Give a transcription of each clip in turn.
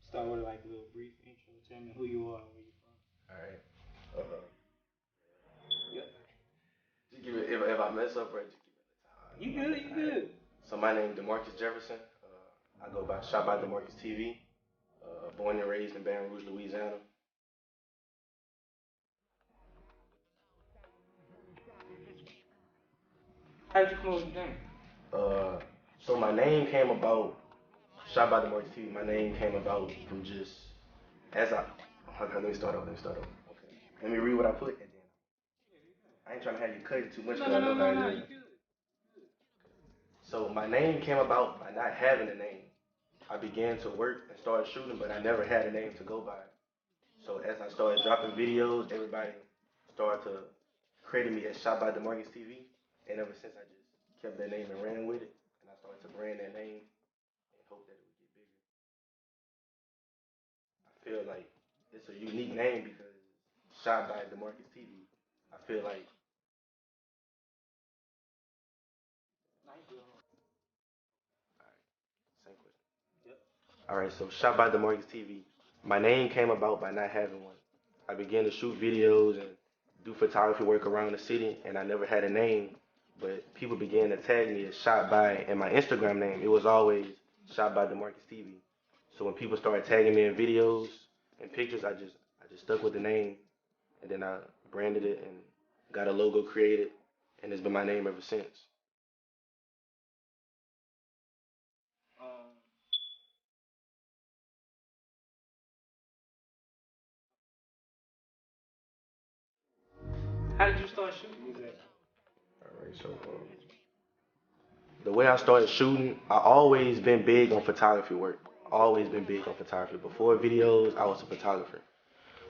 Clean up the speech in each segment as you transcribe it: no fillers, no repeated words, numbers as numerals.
Start with like a little brief intro. Tell me who you are and where you're from. Alright. Yeah. Just give it, if I mess up, right, just give it a time. You good. So my name is DeMarcus Jefferson. I go by ShotByDemarcusTV. Born and raised in Baton Rouge, Louisiana. How did you come up with the name? So my name came about, ShotByDemarcusTV, my name came about from just, let me start over. Okay. Let me read what I put, and then, I ain't trying to have you cut it too much. No, you good. So my name came about by not having a name. I began to work and started shooting, but I never had a name to go by. So as I started dropping videos, everybody started to credit me as ShotByDemarcusTV, and ever since I just kept that name and ran with it, and I started to brand that name and hope that it would get bigger. I feel like it's a unique name because ShotByDemarcusTV. I feel like. Same question. Yep. Alright, so ShotByDemarcusTV. My name came about by not having one. I began to shoot videos and do photography work around the city, and I never had a name. But people began to tag me as Shot By, and my Instagram name, it was always ShotByDemarcusTV. So when people started tagging me in videos and pictures, I just stuck with the name, and then I branded it and got a logo created, and it's been my name ever since. How did you start shooting exactly? Alright, so the way I started shooting, I always been big on photography work. Always been big on photography. Before videos, I was a photographer.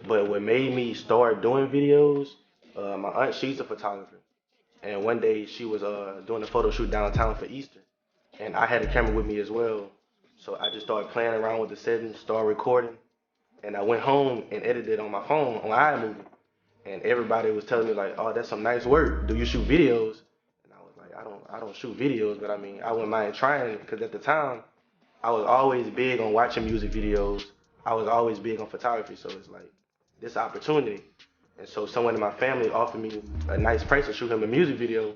But what made me start doing videos, my aunt, she's a photographer. And one day she was doing a photo shoot downtown for Easter. And I had a camera with me as well. So I just started playing around with the settings, started recording. And I went home and edited it on my phone on iMovie. And everybody was telling me like, oh, that's some nice work. Do you shoot videos? And I was like, I don't shoot videos, but I mean, I wouldn't mind trying it because at the time, I was always big on watching music videos. I was always big on photography, so it's like this opportunity. And so someone in my family offered me a nice price to shoot him a music video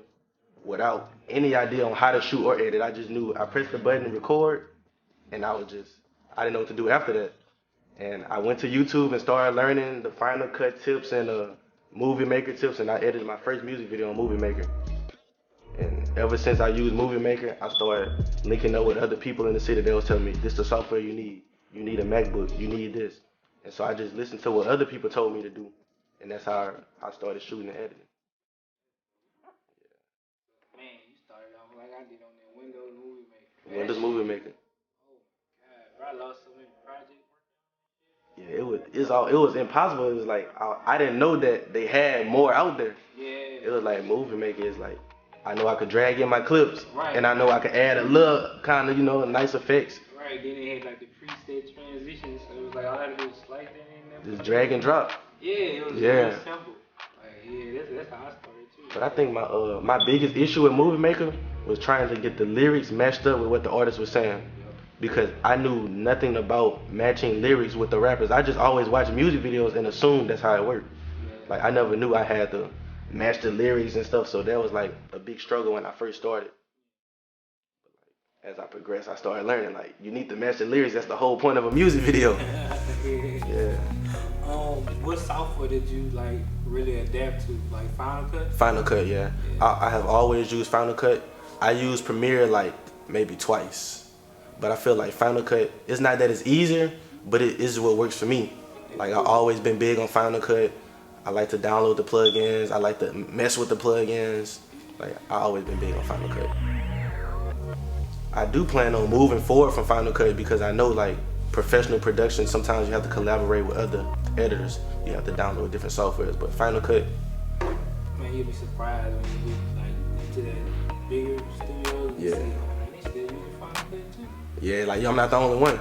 without any idea on how to shoot or edit. I just knew I pressed the button and record, and I didn't know what to do after that. And I went to YouTube and started learning the Final Cut tips and Movie Maker tips, and I edited my first music video on Movie Maker. And ever since I used Movie Maker, I started linking up with other people in the city. They was telling me, this is the software you need. You need a MacBook. You need this. And so I just listened to what other people told me to do. And that's how I started shooting and editing. Man, you started off like I did on that Windows Movie Maker. Windows Movie Maker. Oh my God, bro, I lost so many projects. Yeah, it was impossible. It was like I didn't know that they had more out there. Yeah. It was like Movie Maker is like, I know I could drag in my clips, right, and I know I could add a little kind of, nice effects. Right, then they had like the preset transitions, so it was like all I had to do was slice that in there. Just drag and drop. Yeah, it was really simple. Like, yeah, that's how I started too. But I think my biggest issue with Movie Maker was trying to get the lyrics matched up with what the artist was saying. Because I knew nothing about matching lyrics with the rappers. I just always watched music videos and assumed that's how it worked. Like, I never knew I had to match the lyrics and stuff, so that was like a big struggle when I first started. But like, as I progressed, I started learning, like, you need to match the lyrics. That's the whole point of a music video. Yeah. What software did you like really adapt to? Like Final Cut? Final Cut, yeah. I have always used Final Cut. I used Premiere like maybe twice. But I feel like Final Cut, it's not that it's easier, but it is what works for me. Like, I've always been big on Final Cut. I like to download the plugins. I like to mess with the plugins. Like, I've always been big on Final Cut. I do plan on moving forward from Final Cut because I know, like, professional production, sometimes you have to collaborate with other editors. You have to download different softwares, but Final Cut. Man, you'll be surprised when you get like into that bigger studio. Yeah. See, they still using Final Cut too. Yeah, like, I'm not the only one.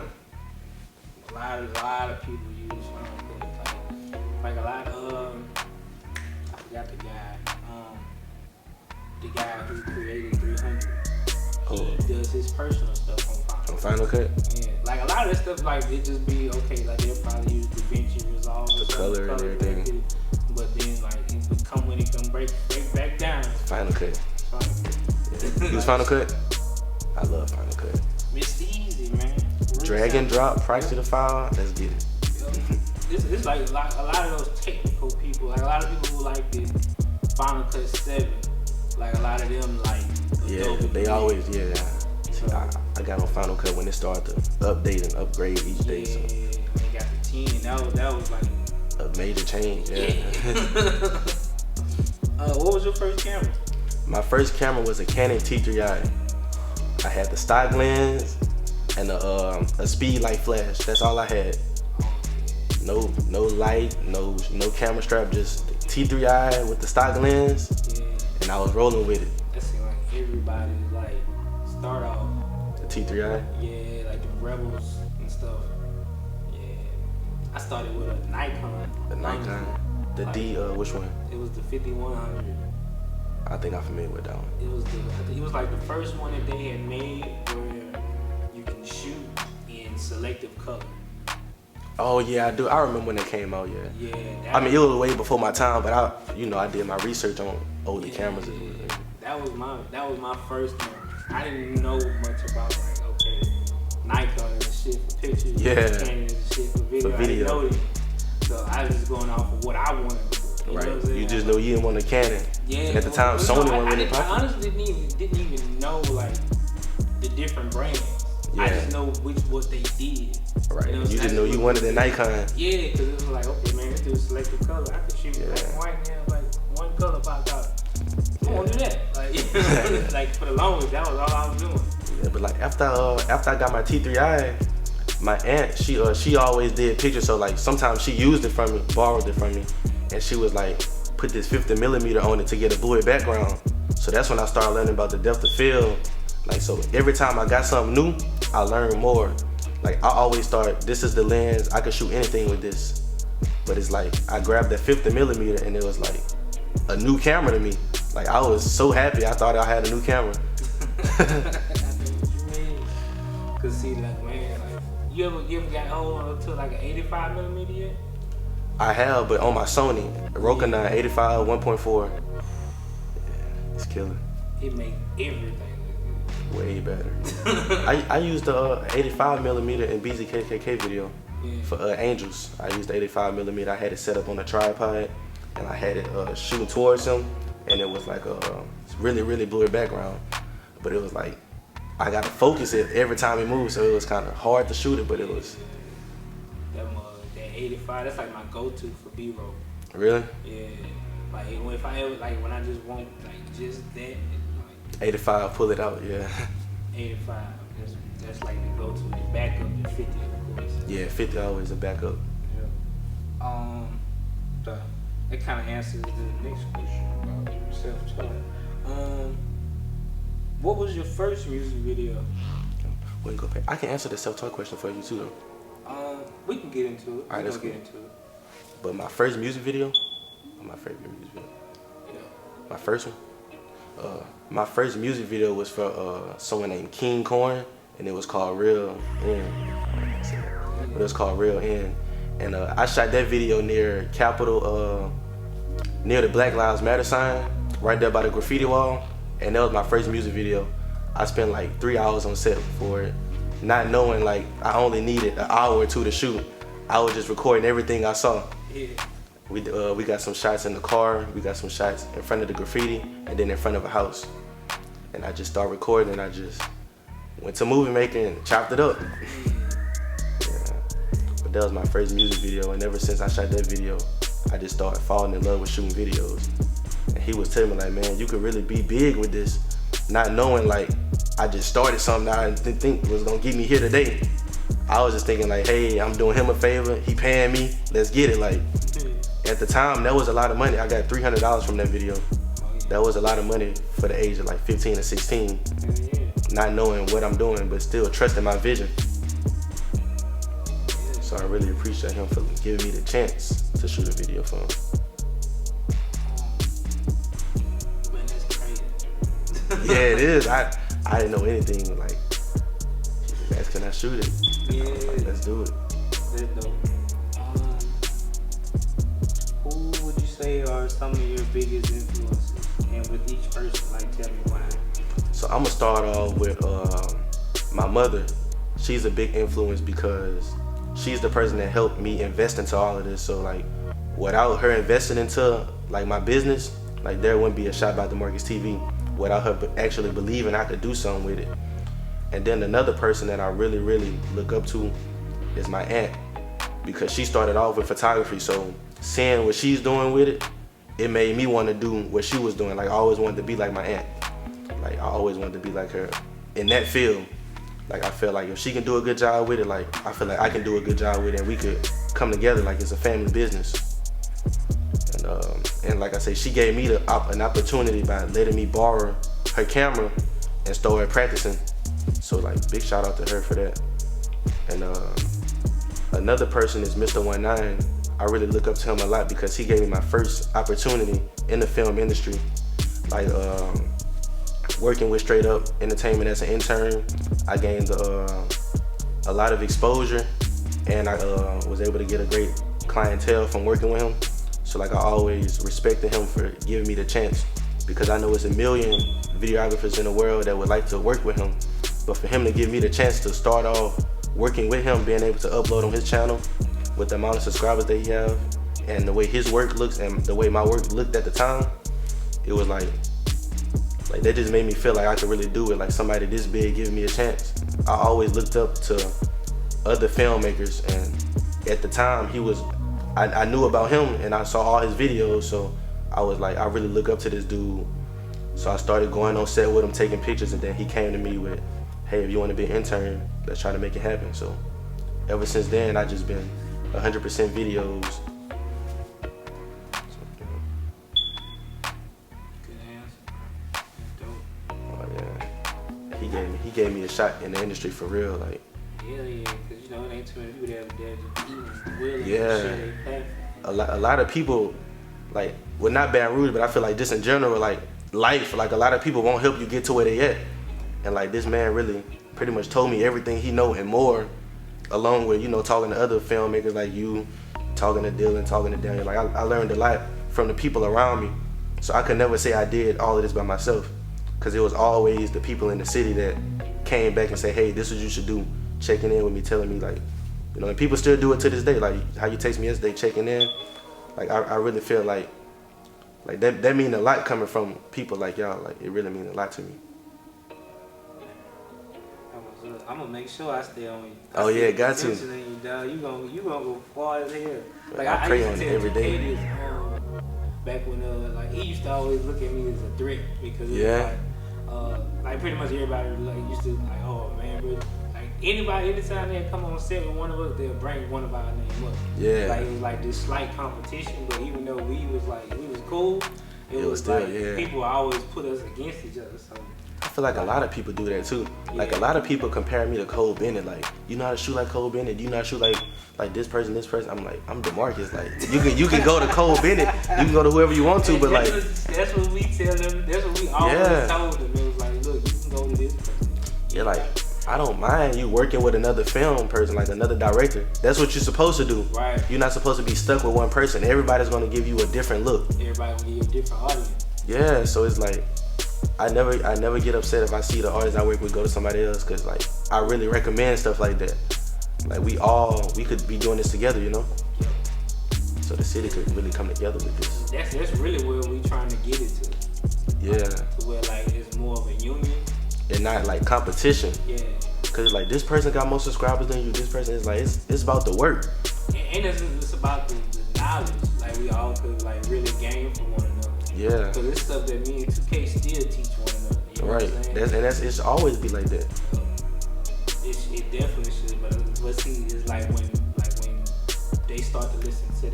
A lot of people use Final Cut. Like a lot of I forgot the guy who created 300. He does his personal stuff on Final Cut. On Final Cut? Yeah, like a lot of that stuff, like, it just be, okay, like, they'll probably use DaVinci Resolve or The color and everything. But then, like, it come when it come break back down. Final Cut. Yeah. Use Final Cut? I love Final Cut. It's easy, man. Drag and drop, price to the file, let's get it. It's like a lot of those technical people, like a lot of people who like the Final Cut 7, like a lot of them like. Yeah, they always, yeah. I got on Final Cut when it started to update and upgrade each day. So. They got the 10. That was like a major change. Yeah. What was your first camera? My first camera was a Canon T3i. I had the stock lens and a speed light flash. That's all I had. No light, no camera strap, just the T3i with the stock lens, and I was rolling with it. That seems like everybody like start off. The T3i? Yeah, like the Rebels and stuff. Yeah, I started with a Nikon. The Nikon? The like, which one? It was the 5100. I think I'm familiar with that one. It was like the first one that they had made where you can shoot in selective color. Oh yeah, I do. I remember when it came out. Yeah. Yeah. I mean, it was way before my time, but I did my research on older cameras. That was my first one. I didn't know much about like Nikon and shit for pictures. Yeah. Canon and shit for video. I didn't know it. So I was just going off of what I wanted to do. Right. You just know you didn't want a Canon. Yeah. And at the time, Sony wasn't really popular. I honestly didn't even know like the different brands. Yeah. I just know what they did. Right. You know, you just know you wanted a Nikon. Yeah, because it was like, okay, man, let's do a selective color. I could shoot black and white and have like one color popped out. I want to do that. Like, like for the longest, that was all I was doing. Yeah, but like after I got my T3i, my aunt she always did pictures. So like sometimes she used it from me, borrowed it from me, and she was like put this 50mm on it to get a bluer background. So that's when I started learning about the depth of field. Like so, every time I got something new, I learned more. Like I always thought, this is the lens, I could shoot anything with this. But it's like, I grabbed that 50mm and it was like a new camera to me. Like I was so happy, I thought I had a new camera. I know what you mean. Cause see, like man, like you ever got hold to like an 85mm yet? I have, but on my Sony, Roca 9 85 1.4. Yeah, it's killer. It makes everything. Way better. I used the 85mm in BZKKK video for Angels. I used the 85mm. I had it set up on a tripod and I had it shooting towards him, and it was like a really blurry background. But it was like I got to focus it every time it moved, so it was kind of hard to shoot it, but it was. That 85, that's like my go-to for B-roll. Really? Yeah. Like if I ever when I just want like just that. 85, pull it out, yeah. 85, that's like the go-to. The backup is 50, of course. Yeah, 50 always a backup. Yeah. That kind of answers the next question about self-taught. What was your first music video? We can go back. I can answer the self-taught question for you too, though. We can get into it. All right, let's get into it. But my first music video, or my favorite music video? Yeah. My first one? My first music video was for someone named King Corn, and it was called Real End. It was called Real End, and I shot that video near Capitol, near the Black Lives Matter sign, right there by the graffiti wall, and that was my first music video. I spent like 3 hours on set for it, not knowing like I only needed an hour or two to shoot. I was just recording everything I saw. Yeah. We got some shots in the car, we got some shots in front of the graffiti, and then in front of a house. And I just started recording, and I just went to movie making and chopped it up. Yeah. But that was my first music video, and ever since I shot that video, I just started falling in love with shooting videos. And he was telling me like, man, you could really be big with this, not knowing like I just started something that I didn't think was gonna get me here today. I was just thinking like, hey, I'm doing him a favor, he paying me, let's get it. Like, at the time, that was a lot of money. I got $300 from that video. That was a lot of money for the age of like 15 or 16. Not knowing what I'm doing, but still trusting my vision. So I really appreciate him for giving me the chance to shoot a video for him. Man, that's crazy. Yeah, it is. I didn't know anything. Like, that's Can I shoot it? Yeah. Like, let's do it. That's dope. Who would you say are some of your biggest influences? And with each person, like, tell me why. So I'm gonna start off with my mother. She's a big influence because she's the person that helped me invest into all of this. So like, without her investing into like my business, like there wouldn't be a ShotByDemarcusTV without her actually believing I could do something with it. And then another person that I really look up to is my aunt, because she started off with photography. So seeing what she's doing with it, it made me want to do what she was doing. Like I always wanted to be like my aunt. Like I always wanted to be like her in that field. Like I feel like if she can do a good job with it, like I feel like I can do a good job with it, and we could come together like it's a family business. And like I say, she gave me an opportunity by letting me borrow her camera and start practicing. So like big shout out to her for that. And another person is Mr. 19. I really look up to him a lot because he gave me my first opportunity in the film industry. Like working with Straight Up Entertainment as an intern, I gained a lot of exposure, and I was able to get a great clientele from working with him. So like I always respected him for giving me the chance, because I know it's a million videographers in the world that would like to work with him. But for him to give me the chance to start off working with him, being able to upload on his channel with the amount of subscribers that he have, and the way his work looks and the way my work looked at the time, it was like that just made me feel like I could really do it. Like somebody this big giving me a chance. I always looked up to other filmmakers, and at the time I knew about him and I saw all his videos, so I was like, I really look up to this dude. So I started going on set with him, taking pictures, and then he came to me with, hey, if you want to be an intern, let's try to make it happen. So ever since then, I just been 100% videos. He gave me a shot in the industry for real, like. Hell yeah, because you know it ain't too many people that just willing yeah. to share their passion. A lot of people, like, well, not Baton Rouge, but I feel like just in general, like life, like a lot of people won't help you get to where they at. And like this man really pretty much told me everything he know and more, along with, you know, talking to other filmmakers like you, talking to Dylan, talking to Daniel. Like I learned a lot from the people around me. So I could never say I did all of this by myself, because it was always the people in the city that came back and say, hey, this is what you should do, checking in with me, telling me, like, you know, and people still do it to this day. Like how you text me yesterday, checking in. Like I really feel like that mean a lot coming from people like y'all. Like it really mean a lot to me. I'm gonna make sure I stay on you. Oh yeah, got to. You gonna go far as hell. Like I pray on it every day. This, back when like he used to always look at me as a threat, because it was like pretty much everybody like used to like, oh man, bro. Like anybody, anytime they come on set with one of us, they'll bring one of our name up. Yeah. Like it was like this slight competition, but even though we was cool, it was still, like people always put us against each other. So I feel like a lot of people do that too. Yeah. Like a lot of people compare me to Cole Bennett. Like, you know how to shoot like Cole Bennett? Do you know how to shoot like this person, this person? I'm like, I'm DeMarcus. Like you can go to Cole Bennett, you can go to whoever you want to, but like that's what we tell them. That's what we always told them. It was like, look, you can go to this person. Yeah, like I don't mind you working with another film person, like another director. That's what you're supposed to do. Right. You're not supposed to be stuck with one person. Everybody's gonna give you a different look. Everybody gonna give you a different audience. Yeah, so it's like I never get upset if I see the artists I work with go to somebody else, because like I really recommend stuff like that. Like we could be doing this together, you know? So the city could really come together with this. That's really where we trying to get it to. Yeah. To where like it's more of a union. And not like competition. Yeah. Cause like this person got more subscribers than you. This person is like it's about the work. And it's about the knowledge. Like we all could like really gain from one another. Yeah. Cause it's stuff that me and 2K still teach one another. You know right. What I'm saying? It should always be like that. It definitely should. But see, it's like when they start to listen to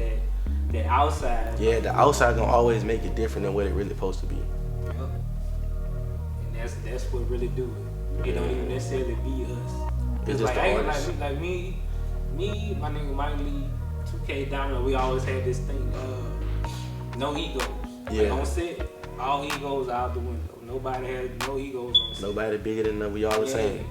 that outside. Yeah, the outside gonna always make it different than what it really supposed to be. Yep. And that's what really do it. It don't even necessarily be us. It's just like, like me, my nigga Mike Lee, 2K Domino, we always had this thing, no egos. Yeah. Like on set, all egos out the window. Nobody had no egos on set. Nobody bigger than them. We all the same.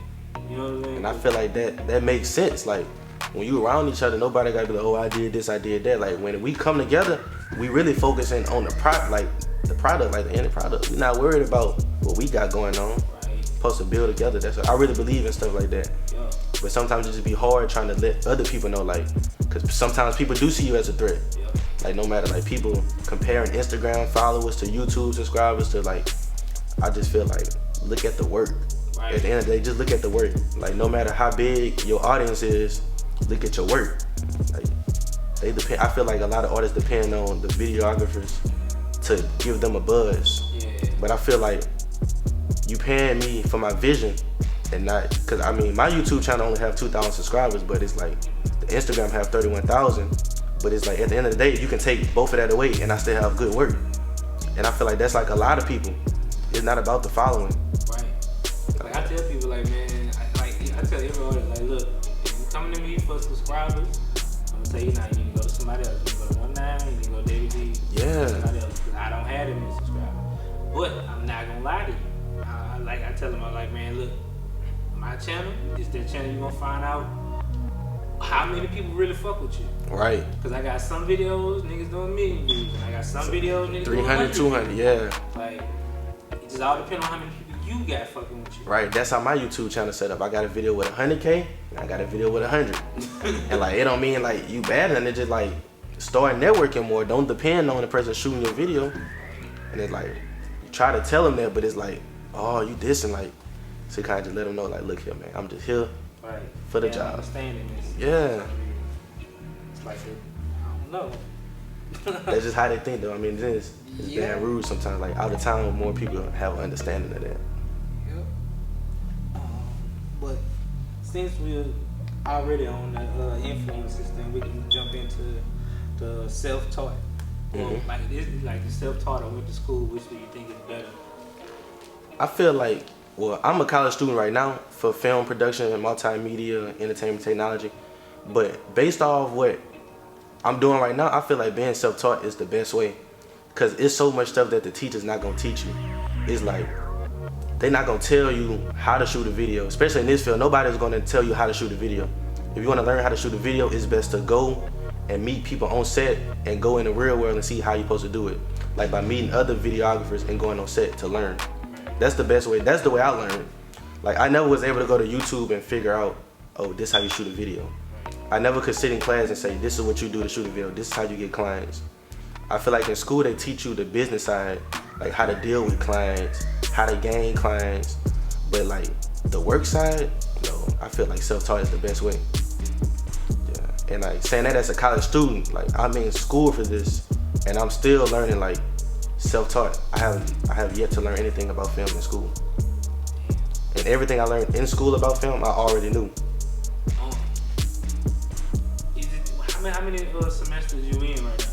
You know what I'm saying? And I feel like that makes sense. Like when you around each other, nobody gotta be like, oh, I did this, I did that. Like when we come together, we really focusing on the product, like the end product. We're not worried about what we got going on. Right. Supposed to build together. That's what I really believe in, stuff like that. Yeah. But sometimes it just be hard trying to let other people know, like, cause sometimes people do see you as a threat. Yeah. Like no matter, like people comparing Instagram followers to YouTube subscribers to like, I just feel like look at the work. Right. At the end of the day, just look at the work. Like no matter how big your audience is, look at your work. Like they depend. I feel like a lot of artists depend on the videographers to give them a buzz. Yeah. But I feel like you paying me for my vision and not, cause I mean my YouTube channel only have 2,000 subscribers, but it's like the Instagram have 31,000. But it's like at the end of the day, you can take both of that away and I still have good work. And I feel like that's like a lot of people. It's not about the following. Right. Like I tell people, like man, I tell every artist, like look, if you coming to me for subscribers, I'm gonna tell you now, you need to go to somebody else. You need to go to 19, you need to go to David D. Yeah. Somebody else, because I don't have that many subscribers. But I'm not gonna lie to you. I tell them, I'm like, man, look, my channel is the channel you're gonna find out how many people really fuck with you. Right. Because I got some videos, niggas doing million views, and I got some videos, niggas 300, doing 200, yeah. Like, it just all depends on how many people you got fucking with you. Right, that's how my YouTube channel set up. I got a video with 100K, and I got a video with 100. And like, it don't mean like you bad, and it just like start networking more. Don't depend on the person shooting your video. And it's like, you try to tell them that, but it's like, oh, you this, and like, so you kind of just let them know, like, look here, man, I'm just here for the job. Understanding this. Yeah. It's like, I don't know. That's just how they think, though. I mean, it's Baton Rouge sometimes. Like, out of town, more people have an understanding of that. Yep. But since we're already on the influences thing, we can jump into the self-taught. Mm-hmm. Like, this is like the self-taught or went to school, which do you think is better? I feel like, well, I'm a college student right now for film production and multimedia, entertainment technology. But based off what I'm doing right now, I feel like being self-taught is the best way. Because it's so much stuff that the teacher's not going to teach you. It's like, they're not going to tell you how to shoot a video. Especially in this field, nobody's going to tell you how to shoot a video. If you want to learn how to shoot a video, it's best to go and meet people on set and go in the real world and see how you're supposed to do it. Like by meeting other videographers and going on set to learn. That's the best way. That's the way I learned. Like I never was able to go to YouTube and figure out, oh, this is how you shoot a video. I never could sit in class and say, this is what you do to shoot a video. This is how you get clients. I feel like in school they teach you the business side, like how to deal with clients, how to gain clients. But like the work side, no, I feel like self-taught is the best way. Yeah. And like saying that as a college student, like I'm in school for this and I'm still learning like self-taught. I have yet to learn anything about film in school. And everything I learned in school about film, I already knew. How many semesters you in right now?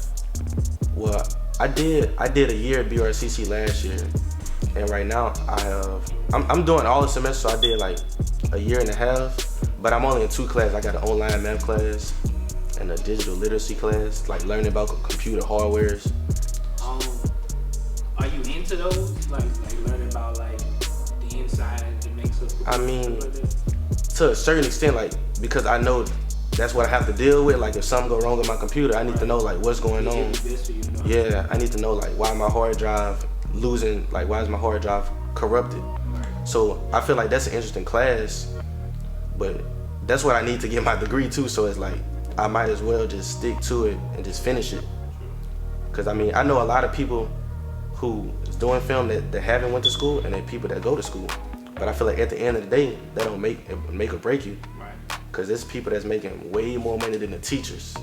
Well, I did a year at BRCC last year, and right now I'm doing all the semesters. So I did like a year and a half, but I'm only in 2 classes. I got an online math class and a digital literacy class, like learning about computer hardwares. Are you into those? Like learning about like the inside, the mix of. I mean, to a certain extent, like because I know that's what I have to deal with. Like if something go wrong with my computer, I need to know like what's going on. Yeah, I need to know like why my hard drive losing, like why is my hard drive corrupted. So I feel like that's an interesting class, but that's what I need to get my degree too. So it's like I might as well just stick to it and just finish it. Cause I mean I know a lot of people who is doing film that haven't went to school, and then people that go to school. But I feel like at the end of the day, that don't make or break you. Cause there's people that's making way more money than the teachers,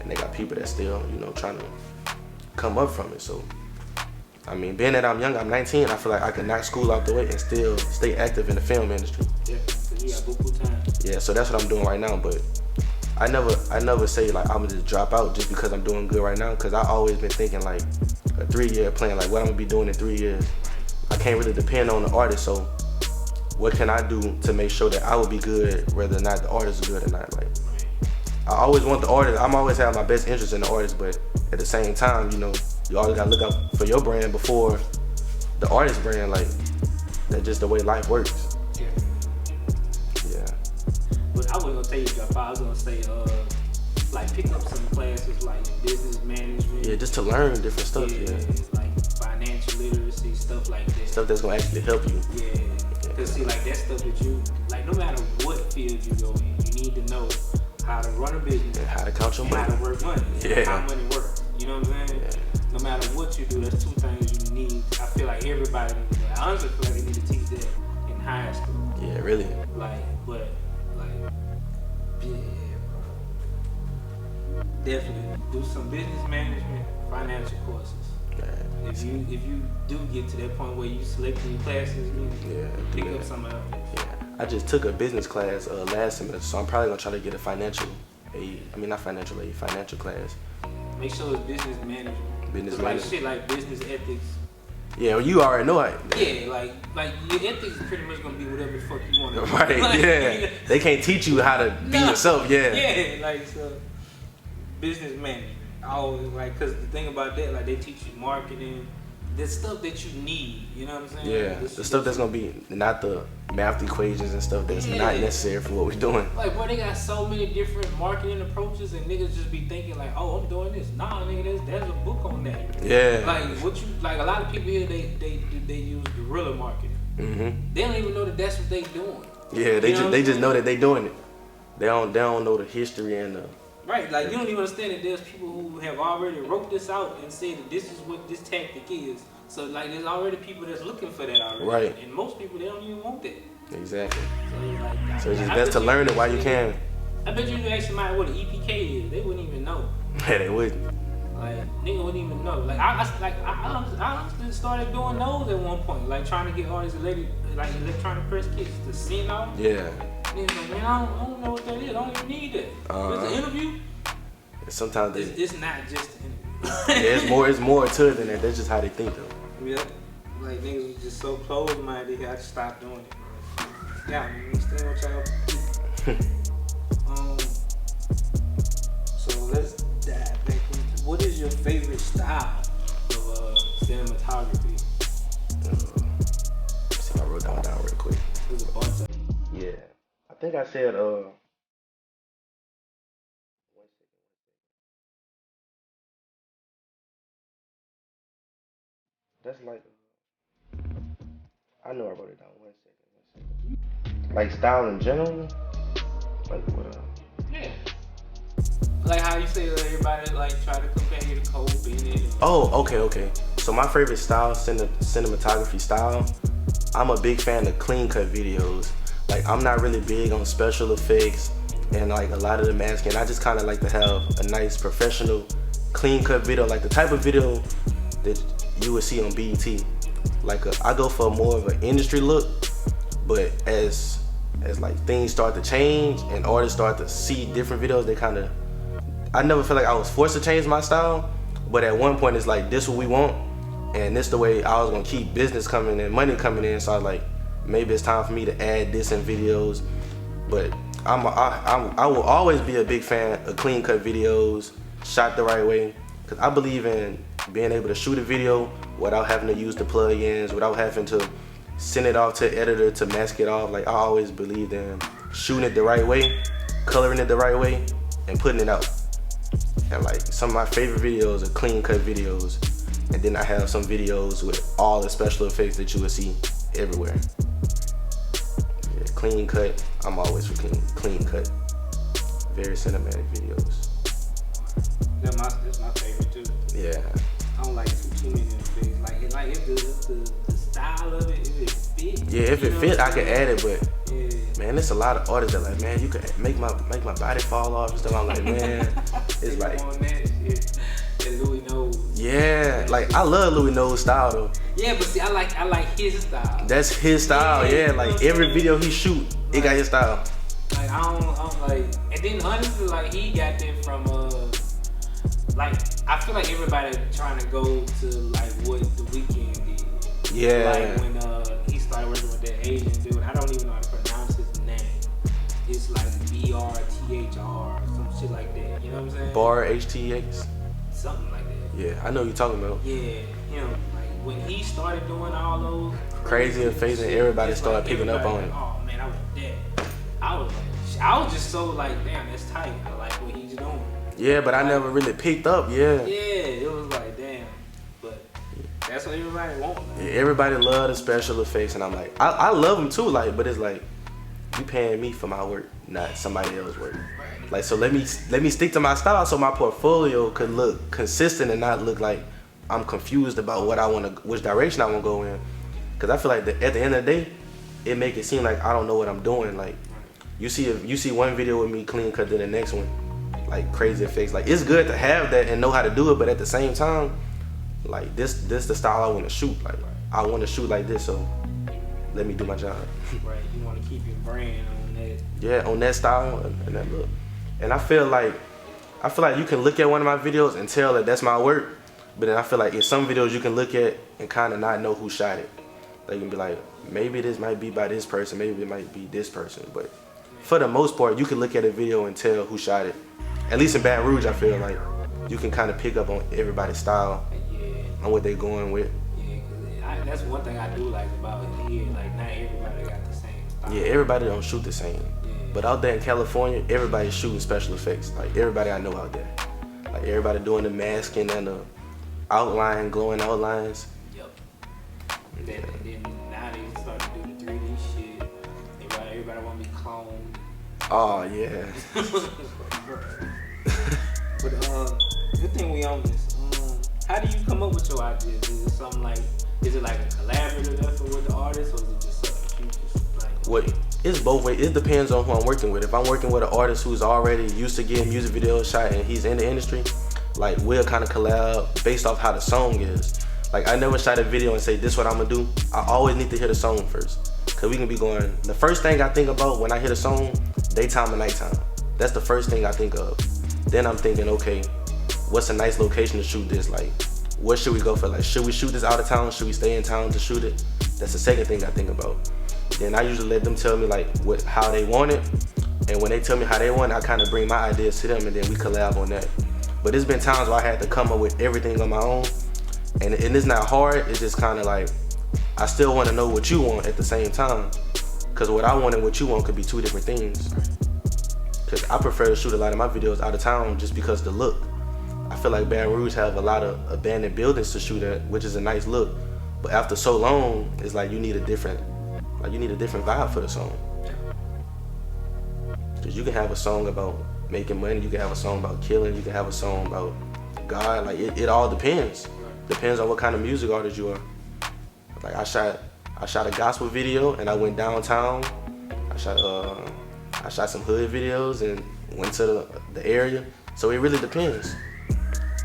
and they got people that still, you know, trying to come up from it. So, I mean, being that I'm young, I'm 19, I feel like I can knock school out the way and still stay active in the film industry. Yeah, cause you got buku time. Yeah, so that's what I'm doing right now. But I never say like I'm gonna just drop out just because I'm doing good right now. Cause I always been thinking like a 3-year plan, like what I'm gonna be doing in 3 years. I can't really depend on the artist, so what can I do to make sure that I will be good, whether or not the artist is good or not? Like, I always want the artist, I'm always have my best interest in the artist, but at the same time, you know, you always gotta look out for your brand before the artist brand. Like, that's just the way life works. Yeah. but I wasn't gonna tell you drop out. I was gonna say like pick up some classes like business management. Yeah, just to learn different stuff. Yeah. Like financial literacy, stuff like that. Stuff that's gonna actually help you. Yeah. Cause see, like that stuff that you like, no matter what field you go in, you need to know how to run a business, and how to count your money, how to work money, how money works. You know what I'm saying? Yeah. No matter what you do, there's two things you need. I feel like everybody needs to. I honestly feel like they need to teach that in high school. Yeah, really. Like, but like, yeah, definitely do some business management, financial courses. Yeah. If you do get to that point where you selecting your classes, pick up some of them. Yeah. I just took a business class last semester, so I'm probably gonna try to get a financial class. Make sure it's business management. Business management. Like shit like business ethics. Yeah, well, you already know it. Yeah, like your ethics is pretty much gonna be whatever the fuck you want to do. Right, like, yeah. They can't teach you how to be yourself, yeah. Yeah, like so business management. Always like, cause the thing about that, like they teach you marketing, the stuff that you need, you know what I'm saying? Yeah, the stuff that's gonna be not the math equations and stuff that's not necessary for what we're doing. Like, boy, they got so many different marketing approaches, and niggas just be thinking like, oh, I'm doing this. Nah, nigga, there's a book on that. Yeah. Like a lot of people here, they use guerrilla marketing. Mm-hmm. They don't even know that that's what they doing. Yeah, they just know that they doing it. They don't know the history and the. Right, like you don't even understand that there's people who have already wrote this out and said that this is what this tactic is. So like there's already people that's looking for that already. Right. And most people, they don't even want that. Exactly. So it's just best to learn it while you can. I bet you ask somebody what an EPK is, they wouldn't even know. Yeah, they wouldn't. Like nigga wouldn't even know. Like I honestly started doing those at one point, like trying to get all these electronic press kits to send out. Yeah. Niggas like, man, I don't know what that is. I don't even need that. It's an interview. Sometimes it's not just an interview. Yeah, it's more to it than that. That's just how they think though. Yeah. Like niggas was just so closed-minded, I just stopped doing it. Yeah, I understand what y'all. So let's dive back into what is your favorite style of cinematography? Let's see if I wrote that down real quick. There's a bunch of. Yeah, I think I said that's like I know I wrote it down. 1 second. Like style in general. Like what? Yeah. Like how you say that everybody like try to compare you to Cole Bennett. Oh, okay. So my favorite style, cinematography style, I'm a big fan of clean cut videos. Like I'm not really big on special effects and like a lot of the masking. I just kind of like to have a nice professional clean cut video, like the type of video that you would see on BET. Like I go for more of an industry look, but as like things start to change and artists start to see different videos, I never felt like I was forced to change my style, but at one point it's like this what we want, and this the way I was gonna keep business coming and money coming in. So I was like, maybe it's time for me to add this in videos. But I will always be a big fan of clean cut videos shot the right way, because I believe in being able to shoot a video without having to use the plugins, without having to send it off to an editor to mask it off. Like I always believed in shooting it the right way, coloring it the right way, and putting it out. And like some of my favorite videos are clean cut videos, and then I have some videos with all the special effects that you would see everywhere. Yeah, clean cut. I'm always for clean cut. Very cinematic videos. That's my favorite too. Yeah. I don't like too many things. Like if the style of it, if it fit. Yeah, if it fit, I can add it, but man, there's a lot of artists that like, man, you could make my body fall off and stuff. I'm like, man, it's like that Louis knows. Yeah, like I love Louis Knows style though. Yeah, but see, I like his style. That's his style. Yeah, like every video he shoot, it got his style. Like I don't like, and then honestly, like he got that from like I feel like everybody trying to go to like what The Weeknd did. Yeah. Like when he started working with that Asian dude, I don't even know how to pronounce his name. It's like BRTHR, some shit like that. You know what I'm saying? Bar HTX. Something like that. Yeah, I know what you're talking about. Yeah, you know, like when he started doing all those crazy effects and everybody started picking up on it. Oh man, I was dead. I was like, I was just so like, damn, that's tight. I like what he's doing. Yeah, but I never really picked up. Yeah. Yeah, it was like, damn. But that's what everybody wants. Yeah, everybody love the special effects, and I'm like, I love them too. Like, but it's like, you paying me for my work, not somebody else's work. Right. Like, so let me stick to my style, so my portfolio could look consistent and not look like I'm confused about which direction I want to go in. Cause I feel like at the end of the day, it make it seem like I don't know what I'm doing. Like, you see one video with me clean cut, then the next one, like crazy effects. Like, it's good to have that and know how to do it, but at the same time, like this the style I want to shoot. Like, I want to shoot like this, so let me do my job. Right, you want to keep your brand on that. Yeah, on that style and that look. And I feel like you can look at one of my videos and tell that that's my work, but then I feel like in some videos you can look at and kind of not know who shot it. Like, you can be like, maybe this might be by this person, maybe it might be this person, but for the most part, you can look at a video and tell who shot it. At least in Baton Rouge, I feel like you can kind of pick up on everybody's style and what they're going with. Yeah, that's one thing I do like about it here. Like, not everybody got the same style. Yeah, everybody don't shoot the same. Yeah. But out there in California, everybody's shooting special effects. Like, everybody I know out there. Like, everybody doing the masking and the outline, glowing outlines. Yep. And then now they start to do the 3D shit. Everybody want to be cloned. Oh, yeah. But good thing we on this. How do you come up with your ideas? Is it something like, is it like a collaborative effort with the artist, or is it just something you just like? Wait, it's both ways. It depends on who I'm working with. If I'm working with an artist who's already used to getting music videos shot and he's in the industry, like, we'll kind of collab based off how the song is. Like, I never shot a video and say, this is what I'm gonna do. I always need to hear the song first. Cause we can be going, the first thing I think about when I hear the song, daytime and nighttime. That's the first thing I think of. Then I'm thinking, okay, what's a nice location to shoot this? Like, what should we go for? Like, should we shoot this out of town? Should we stay in town to shoot it? That's the second thing I think about. Then I usually let them tell me like how they want it. And when they tell me how they want it, I kind of bring my ideas to them and then we collab on that. But there's been times where I had to come up with everything on my own. And it's not hard, it's just kind of like, I still want to know what you want at the same time. Cause what I want and what you want could be two different things. Cause I prefer to shoot a lot of my videos out of town just because the look. I feel like Baton Rouge have a lot of abandoned buildings to shoot at, which is a nice look. But after so long, it's like you need a different vibe for the song. Cause you can have a song about making money, you can have a song about killing, you can have a song about God. Like, it all depends. Depends on what kind of music artist you are. Like, I shot a gospel video and I went downtown. I shot some hood videos and went to the area. So it really depends.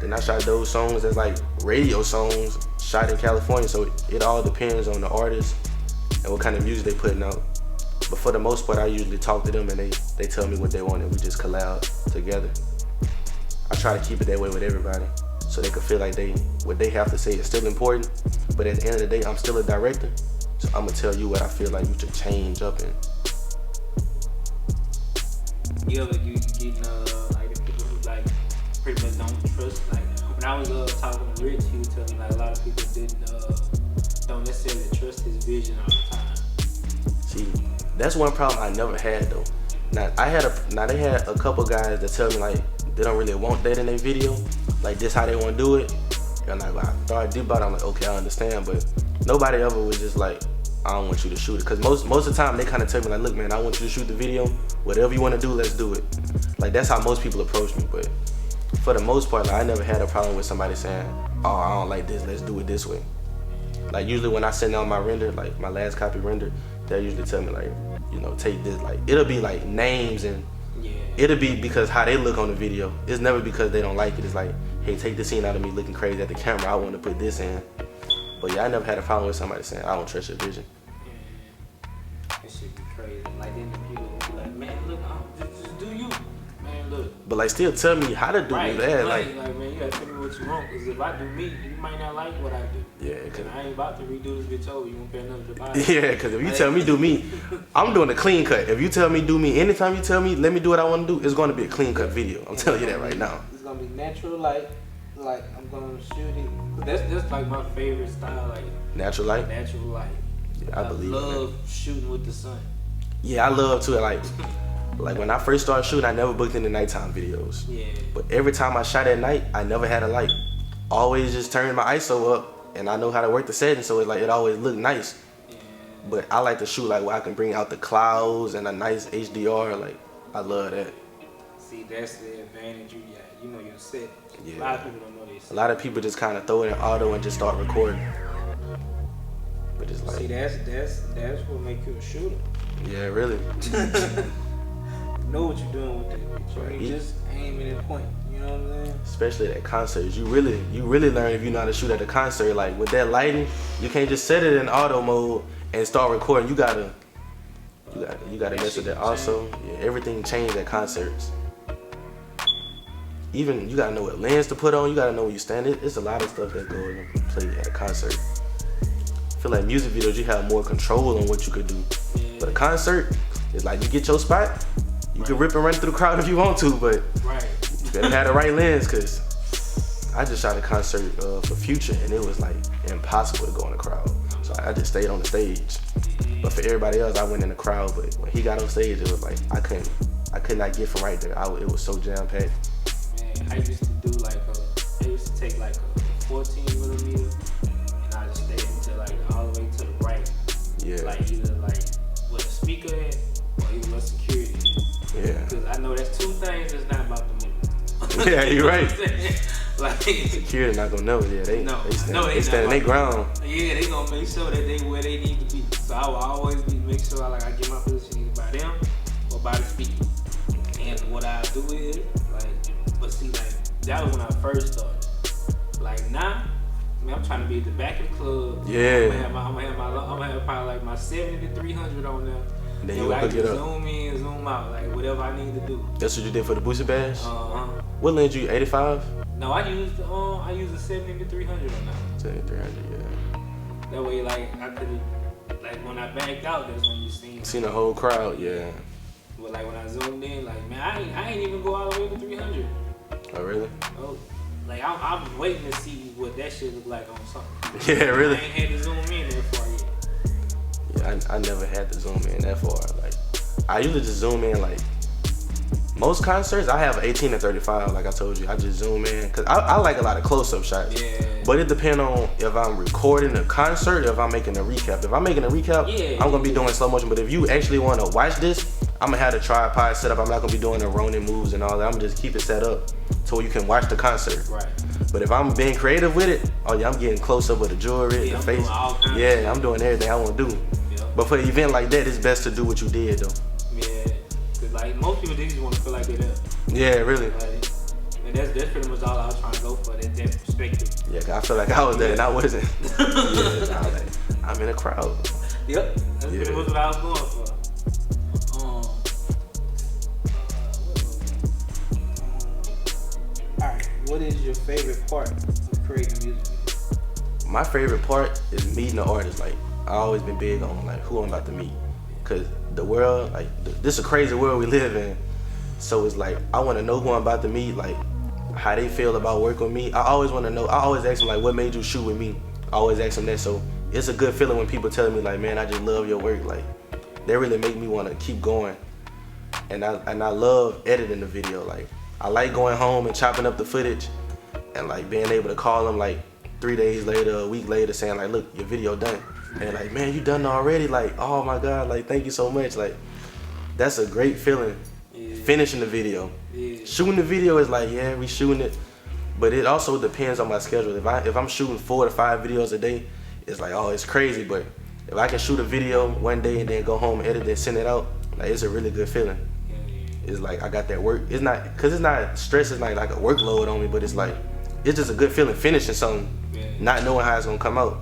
Then I shot those songs that's like radio songs shot in California. So it all depends on the artist and what kind of music they putting out. But for the most part, I usually talk to them and they tell me what they want and we just collab together. I try to keep it that way with everybody so they can feel like what they have to say is still important. But at the end of the day, I'm still a director. So I'm gonna tell you what I feel like you should change up in. You ever getting like the people who like pretty much don't trust? Like, when I was talking to Rich, he was telling me like a lot of people don't necessarily trust his vision all the time. See, that's one problem I never had though. Now they had a couple guys that tell me like they don't really want that in their video, like this how they want to do it. And like, when I started deep about it, I'm like, okay, I understand, but nobody ever was just like, I don't want you to shoot it. Cause most of the time they kind of tell me like, look man, I want you to shoot the video. Whatever you want to do, let's do it. Like, that's how most people approach me. But for the most part, like, I never had a problem with somebody saying, oh, I don't like this, let's do it this way. Like, usually when I send out my render, like my last copy render, they'll usually tell me like, you know, take this. Like, it'll be like names and it'll be because how they look on the video. It's never because they don't like it. It's like, hey, take the scene out of me looking crazy at the camera. I want to put this in. But yeah, I never had a problem with somebody saying, I don't trust your vision. Yeah. That shit be crazy. Like, then the people will be like, man, look, just do you. Man, look. But like, still tell me how to do that. Like, man, you gotta tell me what you want. Because if I do me, you might not like what I do. Yeah, cause I ain't about to redo this bitch over. You won't pay another deposit. Yeah, because if you tell me do me, I'm doing a clean cut. If you tell me do me, anytime you tell me let me do what I want to do, it's going to be a clean cut video. I'm telling you that right now. It's going to be natural light. Like, I'm going to shoot it. That's like my favorite style. Like, natural light? Natural light. Yeah, I believe love shooting with the sun. Yeah, I love to. Like, Like when I first started shooting, I never booked any nighttime videos. Yeah. But every time I shot at night, I never had a light. Always just turned my ISO up, and I know how to work the settings, so it always looked nice. Yeah. But I like to shoot like where I can bring out the clouds and a nice HDR. Like I love that. See, that's the advantage you got. You know your set. Yeah. A lot of people don't know this. A lot of people just kind of throw it in auto and just start recording. But it's like, see, that's what make you a shooter. Yeah, really. Know what you're doing with that bitch. Right. You just aiming at point. You know what I'm saying? Especially at concerts, you really learn if you know how to shoot at a concert. Like with that lighting, you can't just set it in auto mode and start recording. You gotta mess with that. Also, yeah, everything changed at concerts. Even you gotta know what lens to put on. You gotta know where you stand. It's a lot of stuff that goes into play at a concert. I feel like music videos, you have more control on what you could do. Yeah. But a concert, it's like you get your spot. You can rip and run through the crowd if you want to, but you better have the right lens. Cause I just shot a concert for Future, and it was like impossible to go in the crowd. So I just stayed on the stage. But for everybody else, I went in the crowd. But when he got on stage, it was like I could not get from right there. It was so jam packed. Man, I used to do like I used to take like a 14mm, and I just stayed until like all the way to the right. Yeah. Like either like with a speaker in, or either with security. Yeah. Because I know that's two things that's not about the movie. Yeah, you're right. Like security not gonna know. Yeah, they stand in their ground. Yeah, they gonna make sure that they where they need to be. So I will always make sure I get my position either by them or by the speaker. And what I do is but see, like that was when I first started. Like now, I mean, I'm trying to be at the back of the club. Yeah. I'm gonna have probably like my 70-300 on there. And then you gonna hook it up. Zoom in, zoom out, like whatever I need to do. That's what you did for the booster bash? What lens you 85? No, I used a 70-300 on that. 70-300, yeah. That way, like I could, like when I backed out, that's when you seen the whole crowd, yeah. But like when I zoomed in, like man, I ain't even go all the way to 300. Oh really? Oh, like I'm waiting to see what that shit look like on something. Yeah, really. I ain't had to zoom in that far yet. Yeah, I never had to zoom in that far. Like I usually just zoom in like. Most concerts, I have 18-35, like I told you. I just zoom in, because I like a lot of close-up shots. Yeah. But it depends on if I'm recording a concert or if I'm making a recap. If I'm making a recap, I'm going to be doing slow motion. But if you actually want to watch this, I'm going to have the tripod set up. I'm not going to be doing the Ronin moves and all that. I'm going to just keep it set up so you can watch the concert. Right. But if I'm being creative with it, oh yeah, I'm getting close-up with the jewelry, the face. Yeah, I'm doing everything I want to do. Yep. But for an event like that, it's best to do what you did, though. Yeah. Like most people, they just want to feel like they're there. Yeah, really. Like, and that's pretty much all I was trying to go for, that perspective. Yeah, cause I feel like I was there and I wasn't. Yeah, I'm in a crowd. Yep, that's pretty much what I was going for. Alright, what is your favorite part of creating music videos? My favorite part is meeting the artist. Like I always been big on like who I'm about to meet, cause the world, like this is a crazy world we live in. So it's like I want to know who I'm about to meet, like how they feel about working with me. I always want to know. I always ask them like, what made you shoot with me? I always ask them that. So it's a good feeling when people tell me like, man, I just love your work. Like they really make me want to keep going. And I love editing the video. Like I like going home and chopping up the footage and like being able to call them like 3 days later, a week later, saying like, look, your video done. And like, man, you done already? Like, oh my God, like, thank you so much. Like, that's a great feeling, finishing the video. Shooting the video is like, yeah, we shooting it, but it also depends on my schedule. If I'm shooting 4 to 5 videos a day, it's like, oh, it's crazy. But if I can shoot a video one day and then go home, edit it, send it out, like, it's a really good feeling. It's like, I got that work. It's not, cause it's not stress, it's not like a workload on me, but it's like, it's just a good feeling finishing something, not knowing how it's gonna come out.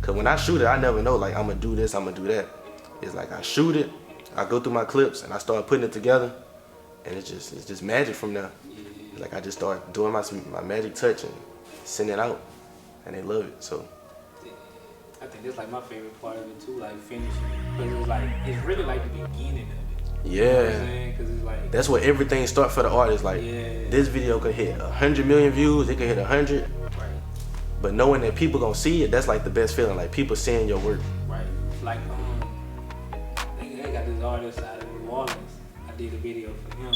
Cause when I shoot it, I never know like I'm gonna do this, I'm gonna do that. It's like I shoot it, I go through my clips, and I start putting it together, and it's just magic from there. Like I just start doing my magic touch and send it out, and they love it. So I think that's like my favorite part of it too, like finishing it, cause it's really like the beginning of it. Yeah. You know what I'm saying? Cause it's like that's where everything starts for the artist. Like this video could hit 100 million views, it could hit 100. But knowing that people gonna see it, that's like the best feeling. Like people seeing your work. Right. Like they got this artist out of New Orleans. I did a video for him.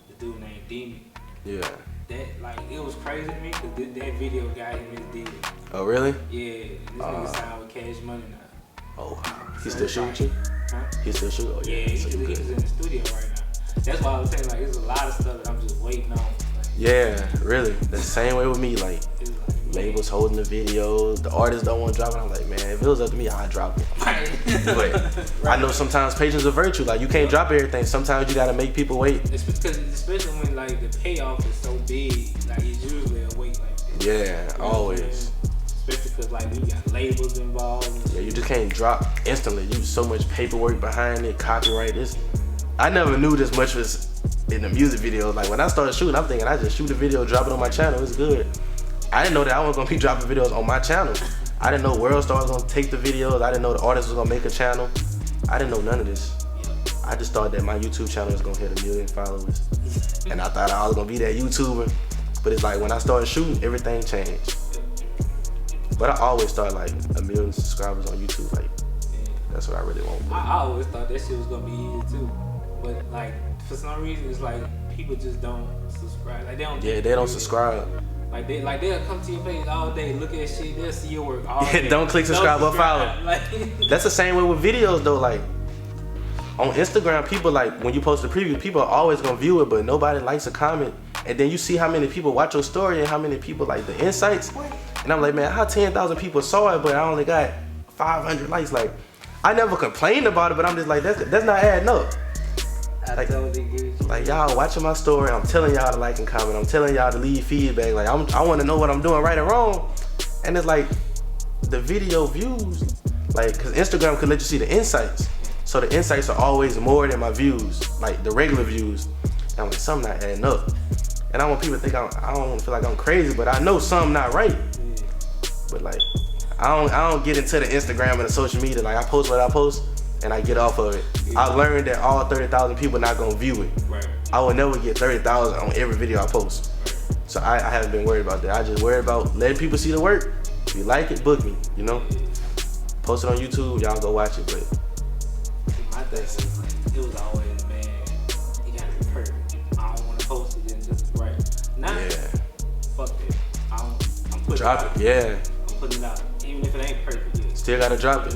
The dude named Demon. Yeah. That like it was crazy to me because that video got him his deal. Oh really? Yeah, this nigga signed with Cash Money now. Oh, he still shooting you? Huh? He still shoot? Oh yeah. He's in the studio right now. That's why I was saying like there's a lot of stuff that I'm just waiting on. Like, yeah, really. The same way with me. Like labels holding the videos, the artists don't want to drop it. I'm like, man, if it was up to me, I'd drop it. But I know sometimes patience is a virtue. Like you can't drop everything. Sometimes you gotta make people wait. It's because especially when like the payoff is so big, like it's usually a wait like that. Yeah, always. Especially because like we got labels involved. Yeah, you just can't drop instantly. You so much paperwork behind it, copyright. I never knew this much was in the music videos. Like when I started shooting, I'm thinking I just shoot a video, drop it on my channel. It's good. I didn't know that I was gonna be dropping videos on my channel. I didn't know World Star was gonna take the videos. I didn't know the artist was gonna make a channel. I didn't know none of this. I just thought that my YouTube channel was gonna hit 1 million followers. And I thought I was gonna be that YouTuber. But it's like when I started shooting, everything changed. But I always thought like 1 million subscribers on YouTube, like that's what I really want. I always thought that shit was gonna be easy too. But like for some reason it's like people just don't subscribe. Like they don't. Yeah, they don't subscribe. Like they'll come to your page all day, look at shit, they'll see your work all day. Don't click subscribe or follow. Like, that's the same way with videos though. Like on Instagram, people like when you post a preview, people are always gonna view it, but nobody likes a comment. And then you see how many people watch your story and how many people like the insights. And I'm like, man, how 10,000 people saw it, but I only got 500 likes. Like, I never complained about it, but I'm just like, that's not adding up. Like y'all watching my story, I'm telling y'all to like and comment, I'm telling y'all to leave feedback. Like I want to know what I'm doing right or wrong. And it's like the video views, like because Instagram could let you see the insights. So the insights are always more than my views, like the regular views. And I'm like, something not adding up. And I want people to think I don't feel like I'm crazy, but I know something not right. But like I don't get into the Instagram and the social media. Like I post what I post and I get off of it. I learned that all 30,000 people not gonna view it. Right. I will never get 30,000 on every video I post. Right. So I haven't been worried about that. I just worry about letting people see the work. If you like it, book me, you know? Post it on YouTube, y'all go watch it, but. My thing was like, it was always, man, it gotta be perfect. I don't wanna post it and this is right. Now, fuck it. I'm putting drop it out. Yeah. I'm putting it out. Even if it ain't perfect yet. Still gotta drop it.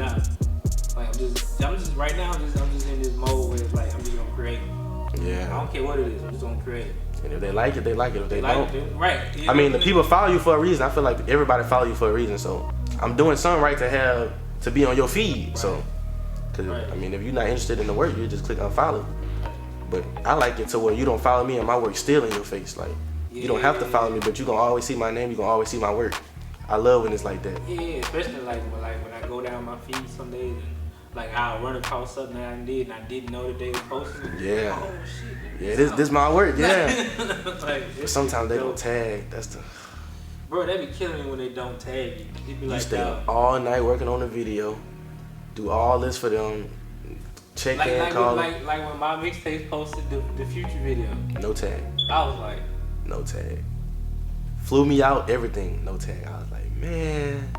Like I'm just right now. I'm just in this mode where it's like I'm just gonna create. Yeah. I don't care what it is. I'm just gonna create. And if they like it, they like it. If they don't, right. I mean, the people follow you for a reason. I feel like everybody follow you for a reason. So I'm doing something right to be on your feed. Right. So, cause I mean, if you're not interested in the work, you just click unfollow. But I like it to where you don't follow me and my work still in your face. Like you don't have to follow me, but you gonna always see my name. You gonna always see my work. I love when it's like that. Yeah, especially like when I go down my feed some days and like I'll run across something that I did and I didn't know that they were posting it. Yeah. Oh shit. Yeah, this my work. Yeah. Like, but sometimes they don't tag. That's the. Bro, they be killing me when they don't tag you. It be like, you stay up all night working on the video, do all this for them, check in, call. Like when my mixtape posted the Future video. No tag. I was like. No tag. Flew me out, everything. No tag. I was like, man.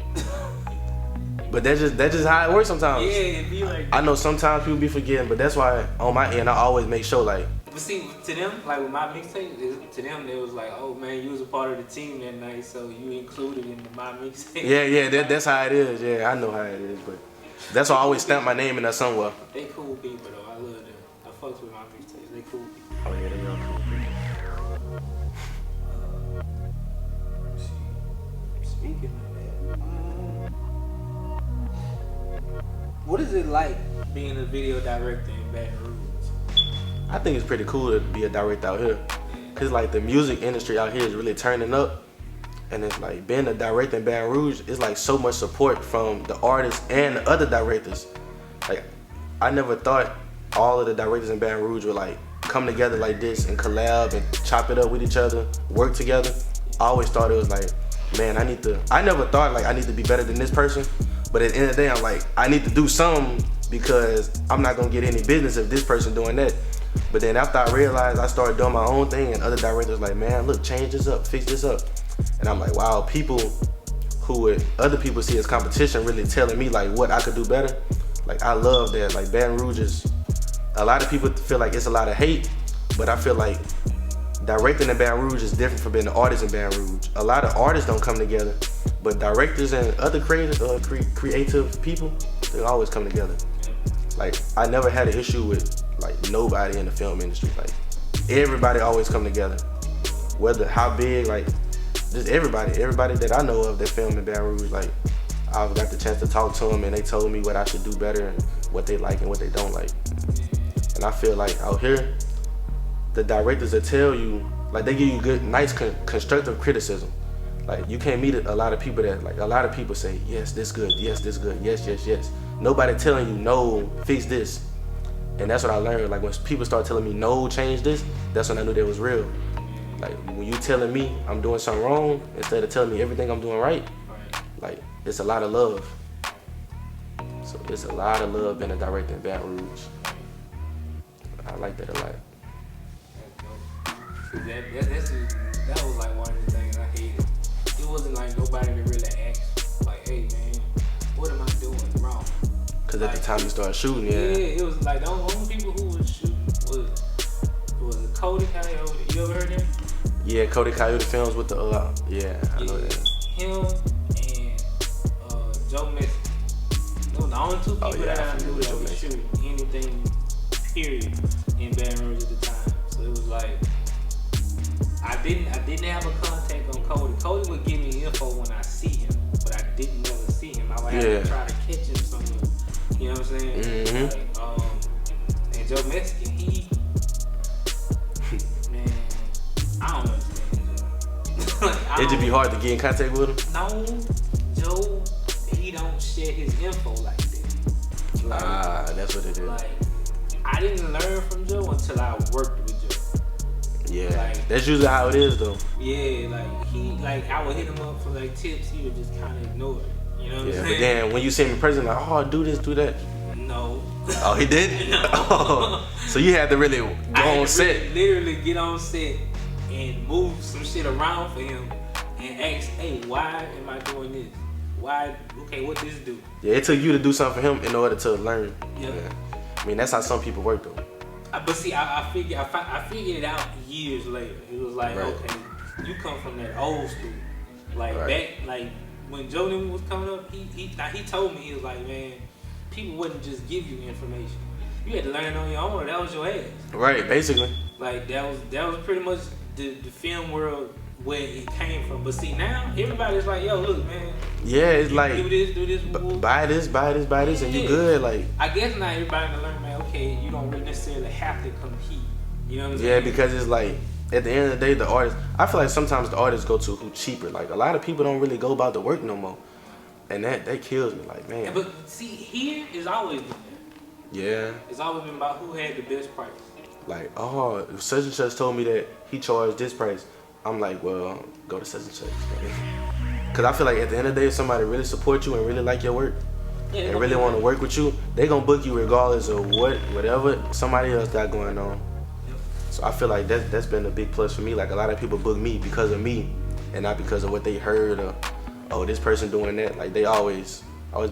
But that's just how it works sometimes. Yeah, it be like that. I know sometimes people be forgetting, but that's why on my end I always make sure like. But see, to them, like with my mixtape, to them they was like, oh man, you was a part of the team that night, so you included in my mixtape. Yeah, that's how it is. Yeah, I know how it is, but that's why I always stamp my name in there somewhere. They cool people though. I love them. I fucks with my mixtapes. They cool people. Oh yeah, they are cool people. Speaking of that, what is it like being a video director in Baton Rouge? I think it's pretty cool to be a director out here. Cause like the music industry out here is really turning up. And it's like being a director in Baton Rouge is like so much support from the artists and the other directors. Like I never thought all of the directors in Baton Rouge would like come together like this and collab and chop it up with each other, work together. I always thought it was like, man, I never thought like I need to be better than this person. But at the end of the day, I'm like, I need to do something because I'm not gonna get any business if this person doing that. But then after I realized, I started doing my own thing and other directors like, man, look, change this up, fix this up. And I'm like, wow, people who other people see as competition really telling me like what I could do better. Like I love that. Like Baton Rouge is a lot of people feel like it's a lot of hate, but I feel like directing in Baton Rouge is different from being an artist in Baton Rouge. A lot of artists don't come together, but directors and other creative people, they always come together. Like, I never had an issue with like nobody in the film industry. Like, everybody always come together, whether how big, like just everybody that I know of that film in Baton Rouge. Like, I've got the chance to talk to them, and they told me what I should do better and what they like and what they don't like. And I feel like out here, the directors will tell you, like, they give you good, nice, constructive criticism. Like, you can't meet a lot of people that, like, a lot of people say, yes, this good, yes, this good, yes, yes, yes. Nobody telling you, no, fix this. And that's what I learned. Like, when people start telling me, no, change this, that's when I knew that was real. Like, when you telling me I'm doing something wrong, instead of telling me everything I'm doing right, like, it's a lot of love. So it's a lot of love being a director in Baton Rouge. I like that a lot. That was like one of the things I hated. It wasn't like nobody that really asked, like, hey man, what am I doing wrong? Cause like, at the time you started shooting, yeah. Yeah, it was like the only people who was shooting was Cody Coyote. You ever heard him? Yeah, Cody Coyote films with the yeah, I know that. Him and Joe Messi. Those were the only two people that I knew that was shooting anything, period, in Baton Rouge at the time. So it was like, I didn't have a contact on Cody. Cody would give me info when I see him, but I didn't never see him. I would have to try to catch him somewhere. You know what I'm saying? Mm-hmm. Like, and Joe Mexican, man, I don't understand Joe. Like, It'd just be hard to get in contact with him? No, Joe, he don't share his info like that. Like, that's what it is. Like, I didn't learn from Joe until I worked with Joe. Yeah, like, that's usually how it is though. Yeah, like I would hit him up for like tips, he would just kind of ignore it. You know what I'm saying? But then when you see him in person, like, oh, do this, do that. No. Oh, he did? No. Oh, so you had to really go on set. Literally get on set and move some shit around for him and ask, hey, why am I doing this? Why? Okay, what this do? Yeah, it took you to do something for him in order to learn. Yep. Yeah. I mean, that's how some people work though. But see, I figured it out years later. It was like, okay, you come from that old school. Like back, like when Joe Newman was coming up, he told me, he was like, man, people wouldn't just give you information. You had to learn on your own, or that was your ass. Right, basically. Like that was pretty much the film world where it came from. But see, now everybody's like, yo, look, man. Yeah, it's like do this, buy this, and you good. Like, I guess now everybody can learn, man. Okay, you don't really necessarily have to compete. You know what I'm saying? Yeah, because it's like, at the end of the day, the artist, I feel like sometimes the artists go to who cheaper. Like, a lot of people don't really go about the work no more. And that kills me, like, man. Yeah, but see, here it's always been that. Yeah. It's always been about who had the best price. Like, oh, such and such told me that he charged this price. I'm like, well, go to such and such. Because I feel like at the end of the day, if somebody really support you and really like your work, and really want to work with you, they gonna book you regardless of whatever somebody else got going on. So I feel like that's been a big plus for me. Like, a lot of people book me because of me, and not because of what they heard or, oh, this person doing that. Like, they always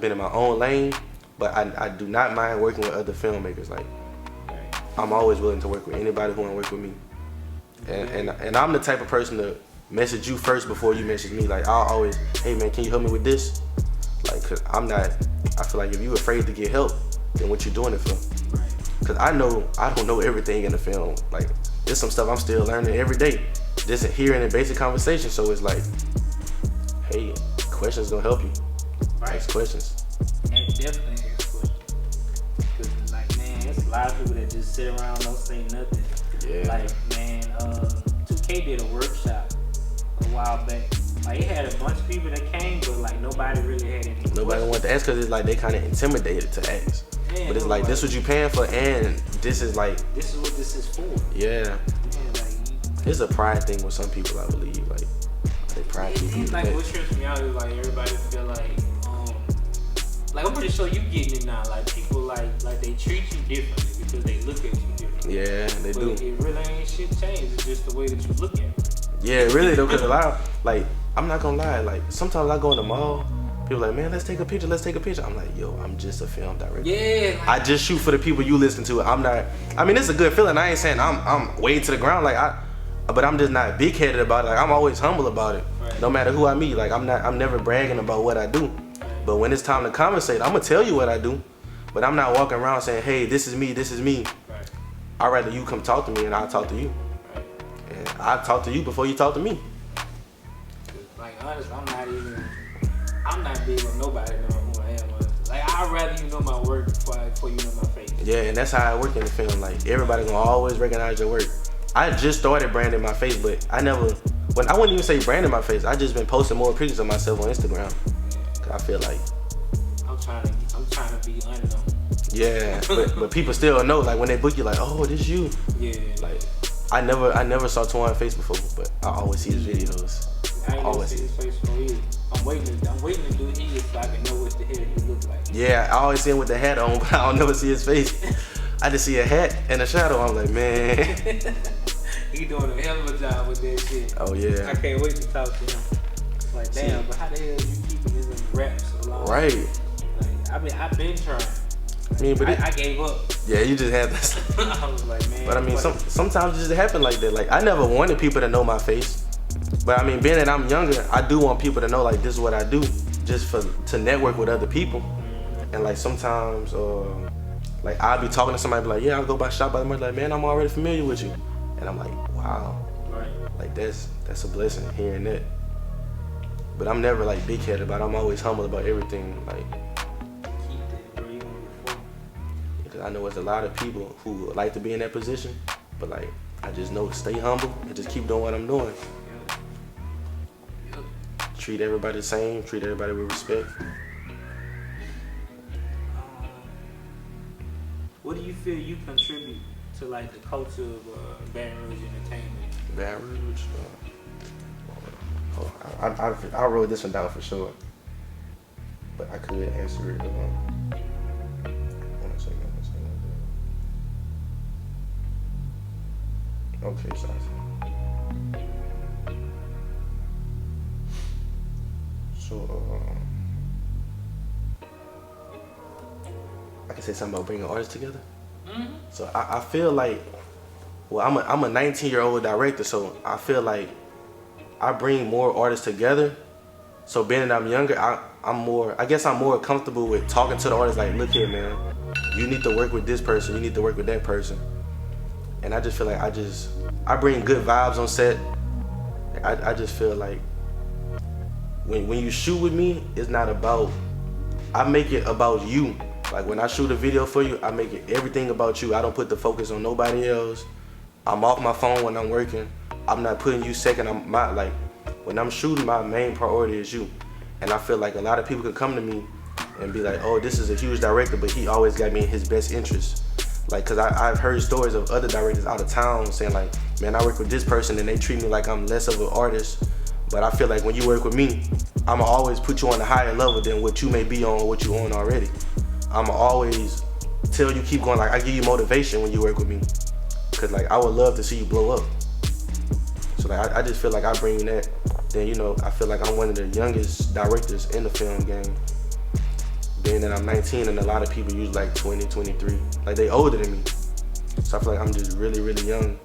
been in my own lane, but I do not mind working with other filmmakers. Like, I'm always willing to work with anybody who want to work with me. And I'm the type of person to message you first before you message me. Like, I'll always, hey man, can you help me with this? Like, cause I feel like if you afraid to get help, then what you doing it for? Cause I don't know everything in the film. Like, there's some stuff I'm still learning every day. Just hearing a basic conversation. So it's like, hey, questions gonna help you. Ask questions. And definitely ask questions. Cause like, man, there's a lot of people that just sit around and don't say nothing. Yeah. Like, man, 2K did a workshop a while back. Like, it had a bunch of people that came, but like nobody really had any questions. Nobody wanted to ask because it's like they kind of intimidated to ask. Yeah, but it's like, this what you paying for, and this is like, this is what this is for. Yeah. It's a pride thing with some people, I believe. Like, they pride people. It's like, what trips me out is like everybody feel like I'm pretty sure you getting it now. Like, people like they treat you differently because they look at you differently. Yeah, they do. It really ain't shit changed. It's just the way that you look at it. Yeah, really though, because a lot of, like, I'm not gonna lie, like, sometimes I go in the mall, People like, man, let's take a picture, let's take a picture. I'm like, yo, I'm just a film director. Yeah. I just shoot for the people you listen to. I'm not, I mean, it's a good feeling. I ain't saying I'm way to the ground, but I'm just not big headed about it. Like, I'm always humble about it. Right. No matter who I meet, like, I'm never bragging about what I do. But when it's time to conversate, I'm gonna tell you what I do. But I'm not walking around saying, hey, this is me, this is me. Right. I'd rather you come talk to me and I'll talk to you. Right. And I'll talk to you before you talk to me. Like, honestly, I'm not big on nobody knowing who I am. Like, I'd rather you know my work before you know my face. Yeah, and that's how I work in the film. Like, everybody gonna always recognize your work. I just started branding my face, but I wouldn't even say branding my face. I just been posting more pictures of myself on Instagram. Cause I feel like I'm trying to be unknown. Yeah, but people still know. Like, when they book you, like, oh, this you. Yeah. Like, I never saw Twan face before, but I always see his videos. I ain't never seen his face for years. I'm waiting to do his so I can know what the hell he looks like. Yeah, I always see him with the hat on, but I don't never see his face. I just see a hat and a shadow. I'm like, man. He doing a hell of a job with that shit. Oh yeah. I can't wait to talk to him. It's like, damn, but how the hell you keeping this in wraps so long? Right. Like, I've been trying. I mean, but I gave up. Yeah, you just had this. I was like, man. But I mean, sometimes it just happen like that. Like, I never wanted people to know my face. But I mean, being that I'm younger, I do want people to know, like, this is what I do, just to network with other people. And like, sometimes, like, I'll be talking to somebody, be like, yeah, I'll go by ShotByDemarcus. Like, man, I'm already familiar with you. And I'm like, wow. Right. Like, that's a blessing hearing that. But I'm never like big headed about it. I'm always humble about everything. Like, keep that where you want to. because I know there's a lot of people who would like to be in that position, but like, I just know, stay humble and just keep doing what I'm doing. Yep. Treat everybody the same, treat everybody with respect. What do you feel you contribute to like the culture of Baton Rouge entertainment? Baton Rouge. I wrote this one down for sure, but I could answer it. One second. Okay, sorry. So, I can say something about bringing artists together. Mm-hmm. So I feel like, well, I'm a 19-year-old director, so I feel like I bring more artists together. So being that I'm younger, I'm more comfortable with talking to the artists. Like, look here, man, you need to work with this person, you need to work with that person. And I just feel like I bring good vibes on set. I just feel like when you shoot with me, it's not about, I make it about you. Like, when I shoot a video for you, I make it everything about you. I don't put the focus on nobody else. I'm off my phone when I'm working. I'm not putting you second. When I'm shooting, my main priority is you. And I feel like a lot of people could come to me and be like, oh, this is a huge director, but he always got me in his best interest. Like, cause I've heard stories of other directors out of town saying like, man, I work with this person and they treat me like I'm less of an artist. But I feel like when you work with me, I'ma always put you on a higher level than what you may be on or what you on already. I'ma always tell you keep going. Like, I give you motivation when you work with me. Cause like, I would love to see you blow up. So like, I just feel like I bring that. Then, you know, I feel like I'm one of the youngest directors in the film game. Being that I'm 19 and a lot of people use like 20, 23. Like, they older than me. So I feel like I'm just really, really young,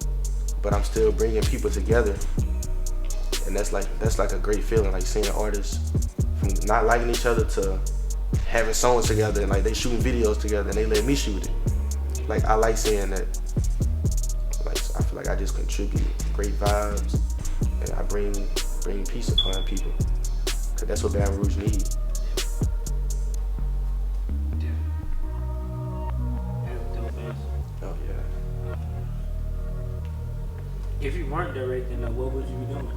but I'm still bringing people together. And that's like a great feeling, like seeing artists from not liking each other to having songs together, and like they shooting videos together and they let me shoot it. Like, I like seeing that. Like, I feel like I just contribute great vibes and I bring peace upon people. Cause that's what Baton Rouge needs. Oh yeah. If you weren't directing, what would you be doing?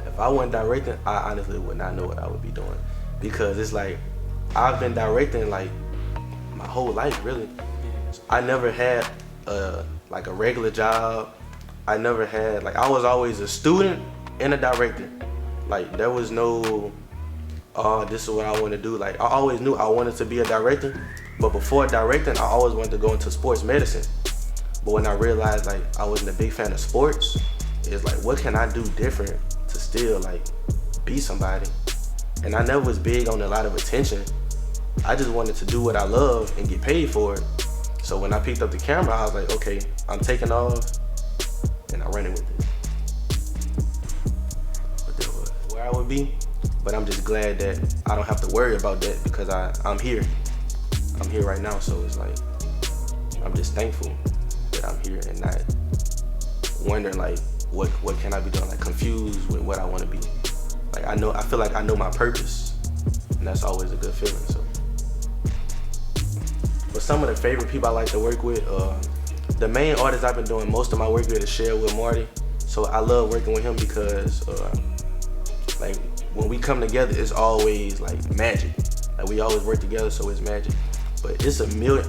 If I wasn't directing, I honestly would not know what I would be doing. Because it's like, I've been directing like my whole life, really. I never had a regular job. I never had, like, I was always a student and a director. Like, there was no, this is what I want to do. Like, I always knew I wanted to be a director. But before directing, I always wanted to go into sports medicine. But when I realized like I wasn't a big fan of sports, it's like, what can I do different to still like be somebody? And I never was big on a lot of attention. I just wanted to do what I love and get paid for it. So when I picked up the camera, I was like, okay, I'm taking off and I'm running with it. But that was where I would be. But I'm just glad that I don't have to worry about that because I'm here. I'm here right now, so it's like, I'm just thankful that I'm here and not wondering like, what can I be doing? Like confused with what I want to be. Like I feel like I know my purpose, and that's always a good feeling. So, but some of the favorite people I like to work with, the main artist I've been doing most of my work with is Sherwood Marty. So I love working with him because like when we come together, it's always like magic. Like we always work together, so it's magic. But it's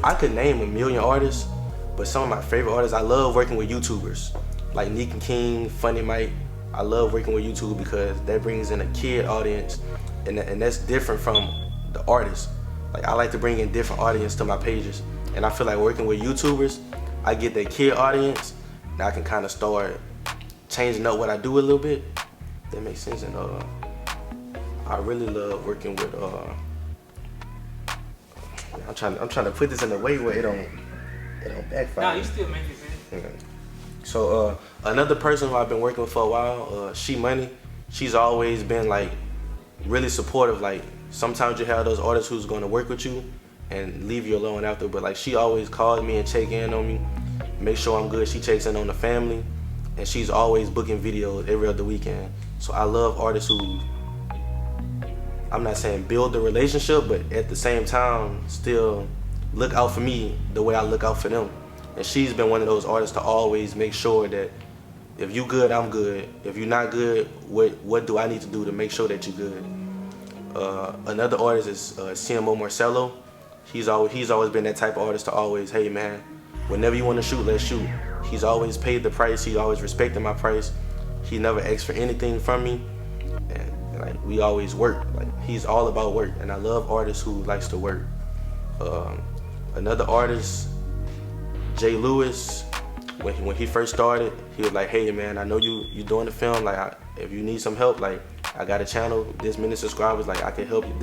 I could name a million artists, but some of my favorite artists, I love working with YouTubers. Like Nick and King, Funny Mike. I love working with YouTube because that brings in a kid audience, and that's different from the artist. Like I like to bring in different audience to my pages, and I feel like working with YouTubers, I get that kid audience, and I can kind of start changing up what I do a little bit. That makes sense. And I really love working with. I'm trying to put this in a way where it don't backfire. No, you still make it sense. Okay. So another person who I've been working with for a while, She Money, she's always been like really supportive. Like sometimes you have those artists who's gonna work with you and leave you alone after, but like she always calls me and check in on me, make sure I'm good. She checks in on the family, and she's always booking videos every other weekend. So I love artists who, I'm not saying build the relationship, but at the same time still look out for me the way I look out for them. And she's been one of those artists to always make sure that if you good, I'm good. If you're not good, what do I need to do to make sure that you're good? Another artist is CMO Marcelo. He's always been that type of artist to always, hey man, whenever you want to shoot, let's shoot. He's always paid the price. He always respected my price. He never asked for anything from me. And like we always work. Like he's all about work, and I love artists who likes to work. Another artist, Jay Lewis, when he first started, he was like, hey man, I know you doing the film, like if you need some help, like I got a channel, this many subscribers, like I can help you.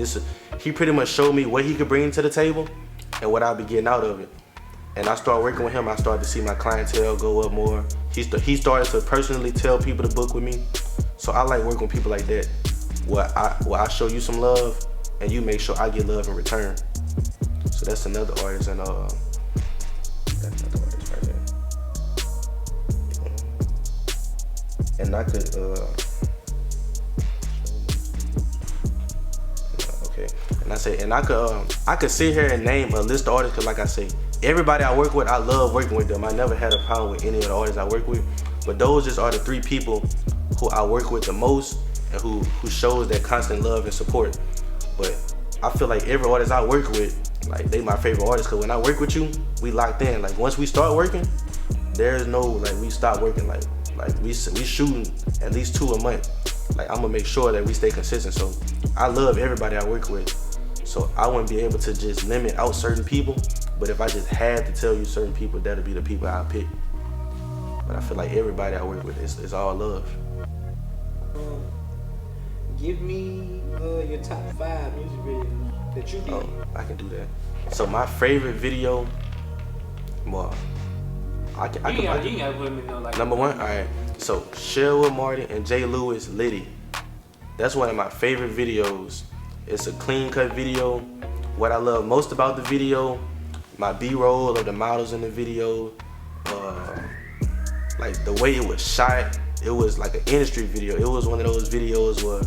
He pretty much showed me what he could bring to the table and what I'd be getting out of it. And I started working with him, I started to see my clientele go up more. He started to personally tell people to book with me. So I like working with people like that, where I show you some love and you make sure I get love in return. So that's another artist, and that's another artist right there. And I could, okay. And I could sit here and name a list of artists, cause like I say, everybody I work with, I love working with them. I never had a problem with any of the artists I work with, but those just are the 3 people who I work with the most and who shows that constant love and support. But I feel like every artist I work with, like they my favorite artists, cause when I work with you, we locked in. Like once we start working, there's no like we stop working. Like we shooting at least 2 a month. Like I'm gonna make sure that we stay consistent. So I love everybody I work with. So I wouldn't be able to just limit out certain people. But if I just had to tell you certain people, that'll be the people I pick. But I feel like everybody I work with is all love. Give me your top 5 music videos that you did. Oh, I can do that. So my favorite video, well, I can put me like number 1. All right. So Sherwood Marty and Jay Lewis, Liddy. That's one of my favorite videos. It's a clean cut video. What I love most about the video, my B-roll of the models in the video, like the way it was shot, it was like an industry video. It was one of those videos where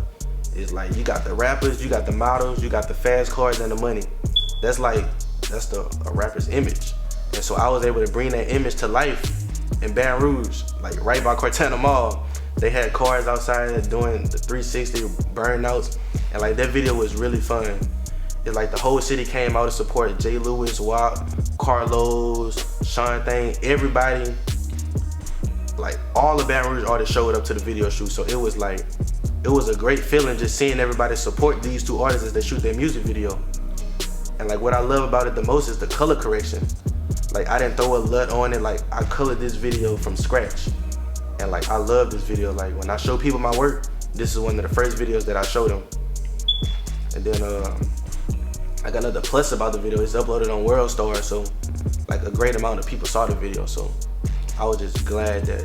it's like you got the rappers, you got the models, you got the fast cars and the money. That's a rapper's image. And so I was able to bring that image to life in Baton Rouge, like right by Cortana Mall. They had cars outside doing the 360 burnouts, and like that video was really fun. It's like the whole city came out to support Jay Lewis, Wop, Carlos, Sean Thing, everybody. Like all the Baton Rouge artists showed up to the video shoot. So it was a great feeling just seeing everybody support these 2 artists as they shoot their music video. And like what I love about it the most is the color correction. Like I didn't throw a LUT on it, like I colored this video from scratch. And like I love this video. Like when I show people my work, this is one of the first videos that I show them. And then I got another plus about the video. It's uploaded on WorldStar, so like a great amount of people saw the video. So I was just glad that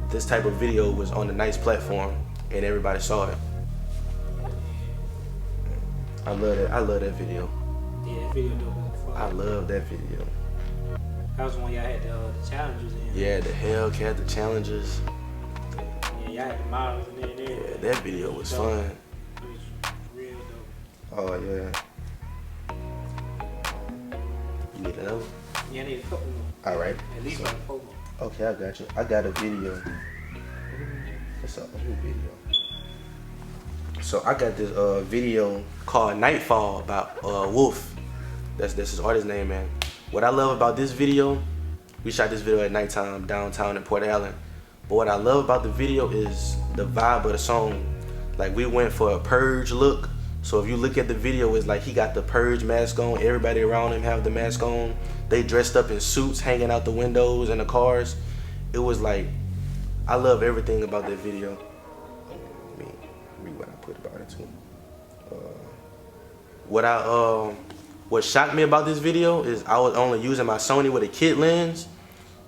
this type of video was on a nice platform and everybody saw it. I love that. I love that video. Yeah, that video dope. I love that video. That was when y'all had the challenges in. Yeah, the Hellcat, the challenges. Yeah, y'all had the models in there. Yeah, that video was fun. It was real dope. Oh yeah. You need another? Yeah, I need a couple more. All right. At least like 4 more. Okay, I got you. I got a video. What's up? New video. So I got this video called Nightfall about Wolf. That's his artist name, man. What I love about this video, we shot this video at nighttime downtown in Port Allen. But what I love about the video is the vibe of the song. Like we went for a Purge look. So if you look at the video, it's like he got the Purge mask on. Everybody around him have the mask on. They dressed up in suits hanging out the windows and the cars. It was like, I love everything about that video. Let me read what I put about it too. What shocked me about this video is I was only using my Sony with a kit lens.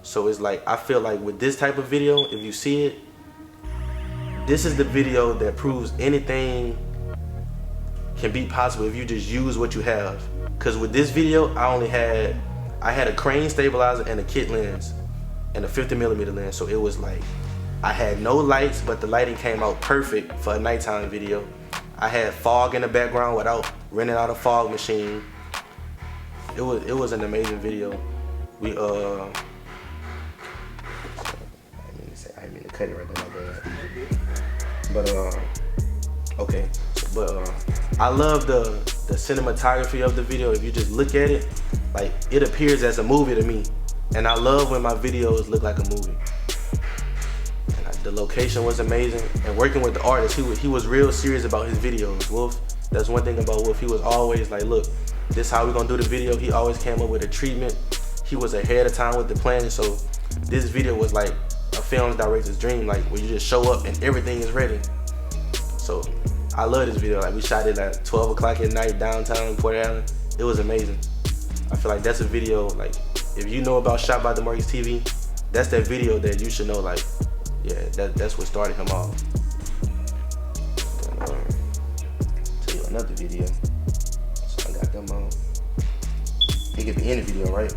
So it's like, I feel like with this type of video, if you see it, this is the video that proves anything can be possible if you just use what you have. Cause with this video, I had a crane stabilizer and a kit lens and a 50mm lens. So it was like, I had no lights, but the lighting came out perfect for a nighttime video. I had fog in the background without renting out a fog machine. It was an amazing video. We I didn't mean to cut it right there, my bad. But okay. But I love the cinematography of the video. If you just look at it, like it appears as a movie to me. And I love when my videos look like a movie. And the location was amazing. And working with the artist, he was real serious about his videos. Wolf, that's one thing about Wolf. He was always like, look, this is how we're gonna do the video. He always came up with a treatment. He was ahead of time with the plan. So this video was like a film director's dream, like where you just show up and everything is ready. So I love this video. Like we shot it at 12 o'clock at night downtown in Port Allen. It was amazing. I feel like that's a video, like if you know about ShotByDemarcusTV, that's that video that you should know, like, yeah, that's what started him off. And, tell you another video. So I got them on. It could be in the video, right?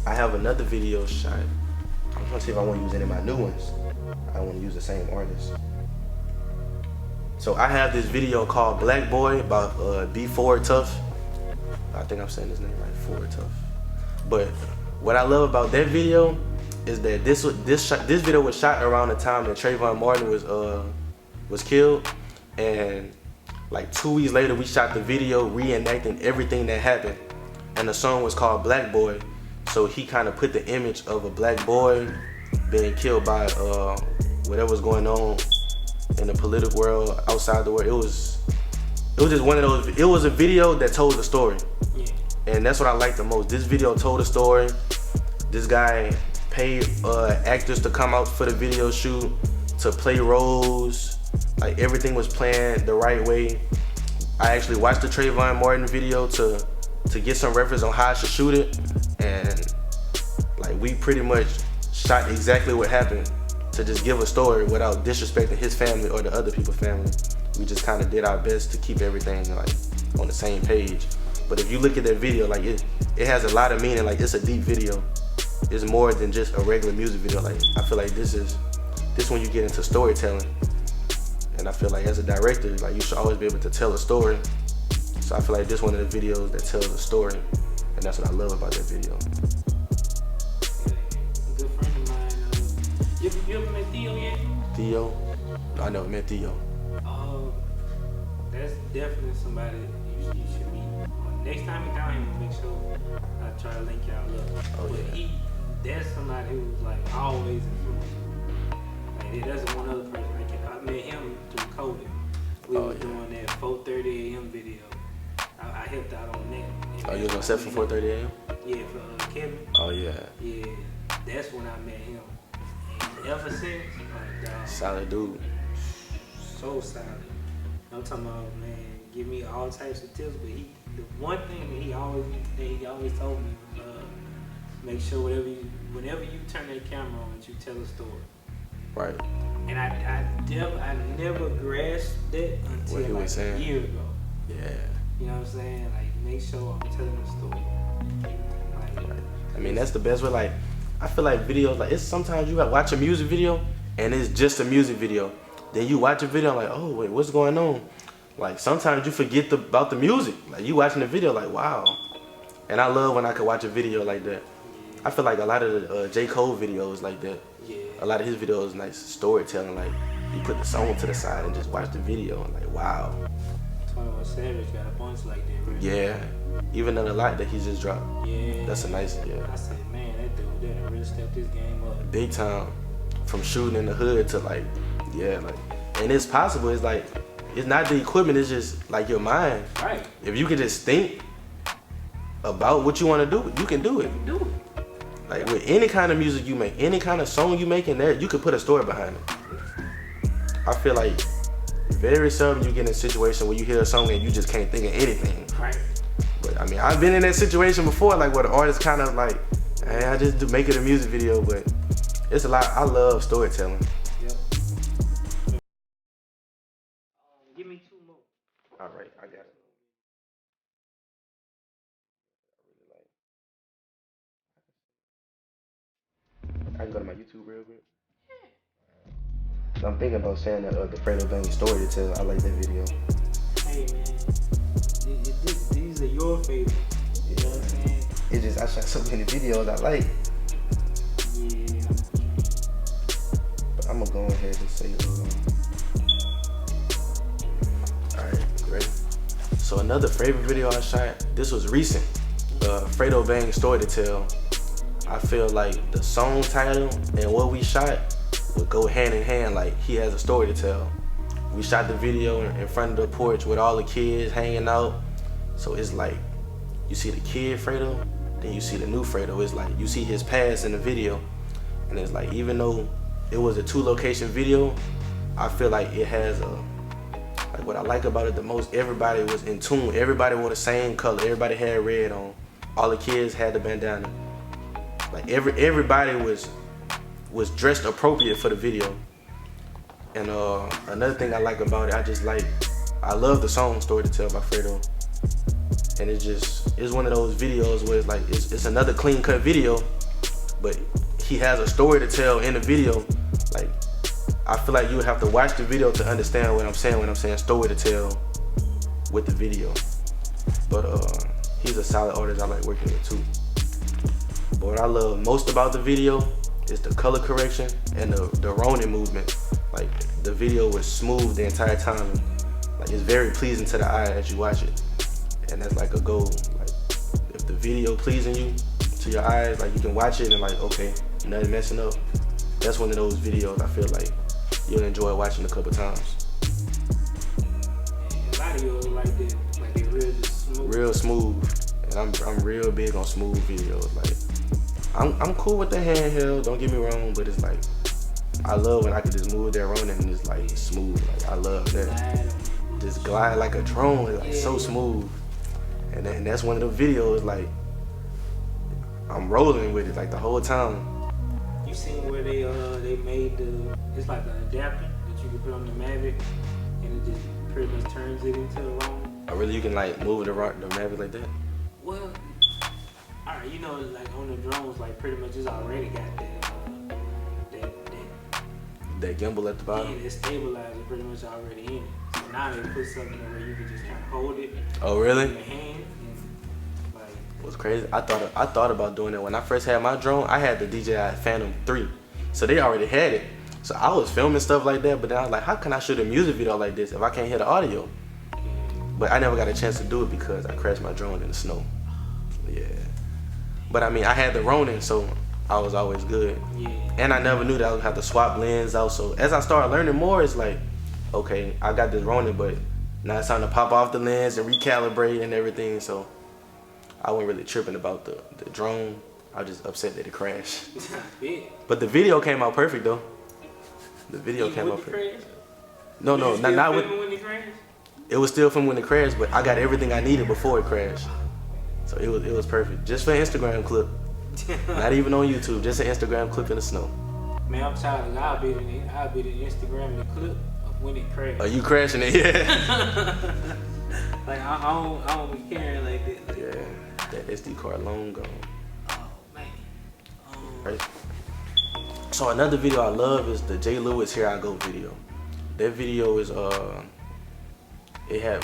I have another video shot. I'm trying to see if I want to use any of my new ones. I want to use the same artist. So I have this video called Black Boy about B4 Tough. I think I'm saying his name right, 4 Tough. But what I love about that video is that this video was shot around the time that Sherwood Marty was killed, and like 2 weeks later we shot the video reenacting everything that happened, and the song was called Black Boy. So he kind of put the image of a black boy being killed by whatever's going on in the political world, outside the world. It was just one of those. It was a video that told the story, yeah. And that's what I like the most. This video told a story. This guy paid actors to come out for the video shoot, to play roles. Like everything was planned the right way. I actually watched the Sherwood Marty video to get some reference on how I should shoot it, and like we pretty much shot exactly what happened, to just give a story without disrespecting his family or the other people's family. We just kind of did our best to keep everything like on the same page. But if you look at that video, like it has a lot of meaning. Like it's a deep video. It's more than just a regular music video. Like I feel like this when you get into storytelling. And I feel like as a director, like you should always be able to tell a story. So I feel like this one of the videos that tells a story, and that's what I love about that video. A good friend of mine. You ever met Theo yet? Theo? No, I never met Theo. That's definitely somebody you should meet. Next time you're down here, we'll make sure I try to link y'all up. Oh, but yeah. That's somebody who's like always influenced. Like that's one other person. I met him through coding. We was doing that 4:30 a.m. video. I helped out on that. Oh, you was on set for 4:30 a.m.? Yeah, for Kevin. Oh yeah. Yeah, that's when I met him. And ever since, like, solid dude. So solid. I'm talking about, man, give me all types of tips, but the one thing that he always told me was, make sure whenever you turn that camera on, that you tell a story. Right. And I never grasped that until like a year ago. Yeah. You know what I'm saying? Like, make sure I'm telling a story. Like, right. I mean, that's the best way. Like, I feel like videos, like, it's sometimes you gotta watch a music video and it's just a music video. Then you watch a video like, oh wait, what's going on? Like, sometimes you forget about the music. Like, you watching the video like, wow. And I love when I can watch a video like that. I feel like a lot of the J. Cole videos like that. Yeah. A lot of his videos nice storytelling. Like, you put the song to the side and just watch the video and like, wow. 21 Savage got a bunch like that, right? Yeah. Even in the lot that he just dropped. Yeah. That's a nice, yeah. I said, man, that dude done really stepped this game up. Big time. From shooting in the hood to like, yeah, like, and it's possible. It's like, it's not the equipment, it's just like your mind. Right. If you can just think about what you want to do, you can do it. You can do it. Like, with any kind of music you make, any kind of song you make in there, you could put a story behind it. I feel like very seldom you get in a situation where you hear a song and you just can't think of anything. Right. But I mean, I've been in that situation before, like where the artist kind of like, hey, I just do make it a music video, but it's a lot. I love storytelling. Yep. Give me 2 more. All right, I got it. I can go to my YouTube real quick. I'm thinking about saying that the Fredo Bang story to tell. I like that video. Hey man, these are your favorites. You know what I'm saying? It's just I shot so many videos I like. Yeah. But I'm gonna go ahead and say, alright, ready? So another favorite video I shot, this was recent. Fredo Bang story to tell. I feel like the song title and what we shot would go hand in hand. Like, he has a story to tell. We shot the video in front of the porch with all the kids hanging out. So it's like, you see the kid Fredo, then you see the new Fredo. It's like, you see his past in the video. And it's like, even though it was a 2-location video, I feel like it has like what I like about it the most, everybody was in tune. Everybody wore the same color. Everybody had red on. All the kids had the bandana. Like, everybody was dressed appropriate for the video. And another thing I like about it, I love the song Story to Tell by Fredo. And it's one of those videos where it's like, it's another clean cut video, but he has a story to tell in the video. Like, I feel like you would have to watch the video to understand what I'm saying when I'm saying story to tell with the video. But he's a solid artist I like working with too. But what I love most about the video is the color correction and the Ronin movement. Like, the video was smooth the entire time. Like, it's very pleasing to the eye as you watch it. And that's like a goal. Like, if the video pleasing you to your eyes, like, you can watch it and like, okay, nothing messing up. That's one of those videos I feel like you'll enjoy watching a couple times. A lot of you like that, like they real just smooth. Real smooth. And I'm real big on smooth videos. Like, I'm cool with the handheld, don't get me wrong, but it's like, I love when I can just move that Ronin and it's like smooth. Like, I love that. Just glide like a drone, it's like so smooth. And that's one of the videos, like, I'm rolling with it like the whole time. You seen where they made it's like an adapter that you can put on the Mavic and it just pretty much turns it into the Ronin? Oh really, you can like move the Mavic like that? Well, alright, you know, like on the drones, like pretty much it's already got that gimbal at the bottom? Yeah, the stabilizer pretty much already in it. So now they put something where you can just kind of hold it. Oh really? In your hand and like. What's crazy? I thought about doing it when I first had my drone. I had the DJI Phantom 3, so they already had it. So I was filming stuff like that, but then I was like, how can I shoot a music video like this if I can't hear the audio? But I never got a chance to do it because I crashed my drone in the snow. Yeah. But I mean, I had the Ronin, so I was always good. Yeah. And I never knew that I would have to swap lens out. So as I started learning more, it's like, okay, I got this Ronin, but now it's time to pop off the lens and recalibrate and everything. So I wasn't really tripping about the drone. I was just upset that it crashed. But the video came out perfect though. The video came up. Crash? No, not with. When it crashed? It was still from when it crashed, but I got everything I needed before it crashed. So it was perfect. Just for an Instagram clip. Not even on YouTube, just an Instagram clip in the snow. Man, I'm tired of it. I'll be the Instagram the clip of when it crashed. Are you crashing it? Yeah. Like I don't be caring like that. Like, yeah, that SD card long gone. Oh man. Right. So another video I love is the J. Lewis Here I Go video. That video is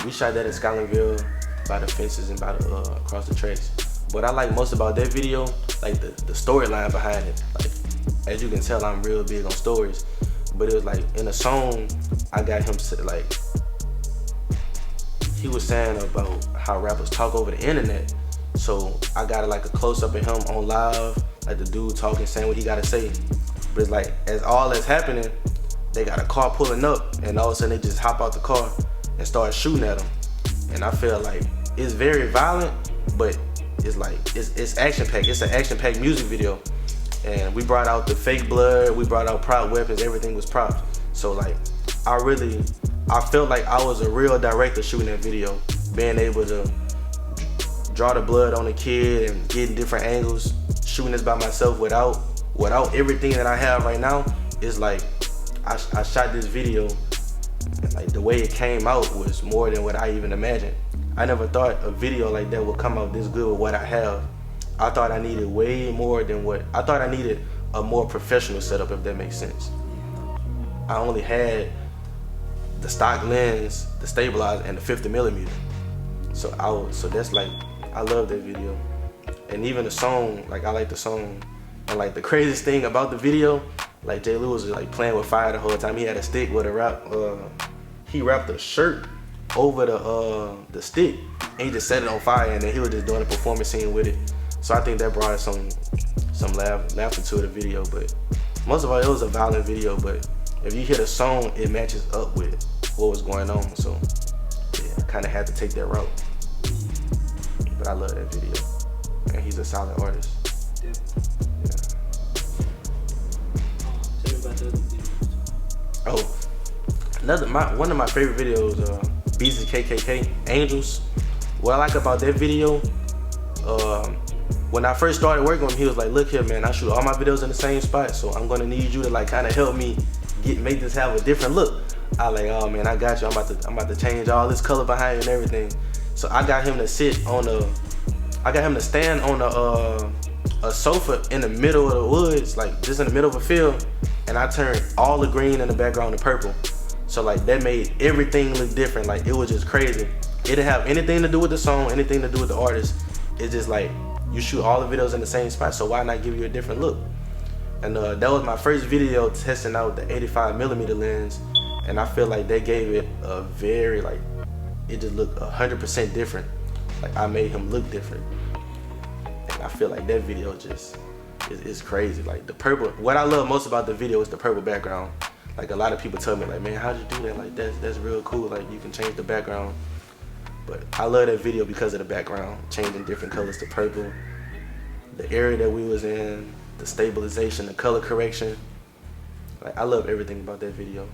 we shot that in Scotlandville by the fences and by the across the tracks. What I like most about that video, like the storyline behind it. Like, as you can tell, I'm real big on stories. But it was like in a song, I got him like, he was saying about how rappers talk over the internet. So I got like a close up of him on live, like the dude talking, saying what he gotta say. But it's like, as all that's happening, they got a car pulling up, and all of a sudden they just hop out the car and start shooting at him. And I feel like it's very violent, but it's like, it's action packed. It's an action packed music video. And we brought out the fake blood, we brought out prop weapons, everything was props. So like, I felt like I was a real director shooting that video, being able to draw the blood on the kid and getting different angles, shooting this by myself without everything that I have right now. It's like, I shot this video, and like the way it came out was more than what I even imagined. I never thought a video like that would come out this good with what I have. I thought I needed way more than I thought I needed a more professional setup, if that makes sense. I only had the stock lens, the stabilizer, and the 50mm. So that's like, I love that video. And even the song, like I like the song. And like the craziest thing about the video, like J. Lewis was like playing with fire the whole time. He had a stick with a wrap. He wrapped a shirt over the stick, and he just set it on fire, and then he was just doing a performance scene with it. So I think that brought some laughter to the video. But most of all, it was a violent video. But if you hear the song, it matches up with what was going on. So yeah, I kind of had to take that route. But I love that video, and he's a solid artist. Oh, one of my favorite videos, BZKKK, Angels. What I like about that video, when I first started working with him, he was like, look here, man, I shoot all my videos in the same spot, so I'm gonna need you to like kind of help me make this have a different look. I like, oh man, I got you. I'm about to change all this color behind it and everything. So I got him to stand on a sofa in the middle of the woods, like just in the middle of a field, and I turned all the green in the background to purple. So like that made everything look different. Like it was just crazy. It didn't have anything to do with the song, anything to do with the artist. It's just like, you shoot all the videos in the same spot, so why not give you a different look? And that was my first video testing out the 85mm lens, and I feel like they gave it a very, like, it just looked 100% different. Like I made him look different. And I feel like that video just is crazy. Like the purple, what I love most about the video is the purple background. Like a lot of people tell me like, man, how'd you do that? Like that's real cool. Like you can change the background. But I love that video because of the background, changing different colors to purple. The area that we was in, the stabilization, the color correction. Like I love everything about that video.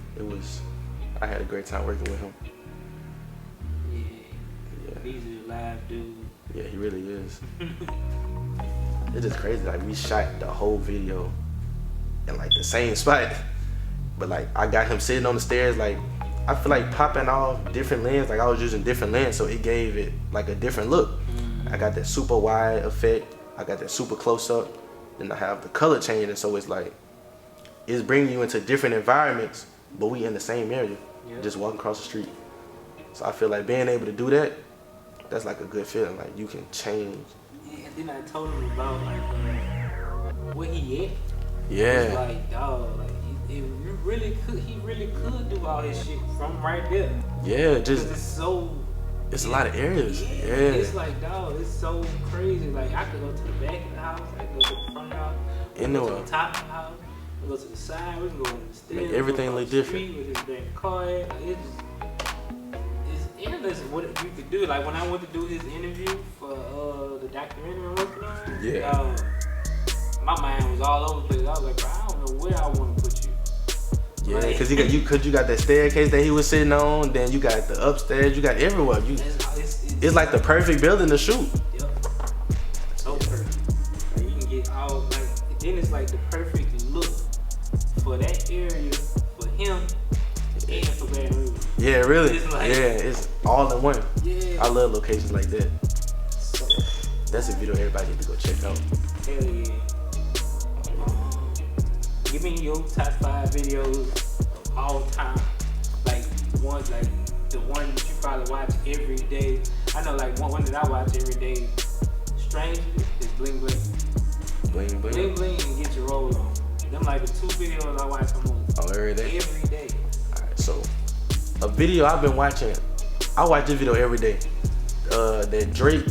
I had a great time working with him. Yeah. He's a live dude. Yeah, he really is. It's just crazy. Like we shot the whole video in like the same spot, but like I got him sitting on the stairs. Like I feel like popping off different lens. Like I was using different lens, so it gave it like a different look. I got that super wide effect. I got that super close up. Then I have the color changing, so it's like it's bringing you into different environments, but we in the same area, just walking across the street. So I feel like being able to do that, that's like a good feeling. Like you can change. Yeah, then I told him about like where he at. Yeah. It's like, dog, like he really could do all his shit from right there. Yeah, just it's a lot of areas. Yeah. It's like, dog, it's so crazy. Like I could go to the back of the house, I could go to the front of the house, I could go to the top of the house, I could go to the side, we can go in the stairs. Make everything look different. With his damn car, like, it's endless what you could do. Like when I went to do his interview for the documentary I'm working on, my mind was all over the place. I was like, bro, I don't know where I want to put you. Yeah, like, cause you got that staircase that he was sitting on. Then you got the upstairs. You got everywhere. It's like the perfect building to shoot. Yep. So perfect. Like, you can get all like. Then it's like the perfect look for that area for him and for Baton Rouge. Yeah, really. Like, it's all in one. Yeah. I love locations like that. So, that's a video everybody need to go check out. Hell yeah. Give me your top 5 videos of all time. Like the one that you probably watch every day. I know like one that I watch every day. Strangely is Bling Bling. Bling Bling. Bling Bling and Get Your Roll On. Them like the 2 videos I watch almost every day. Every day. Alright, so a video I've been watching. I watch this video every day. That Drake.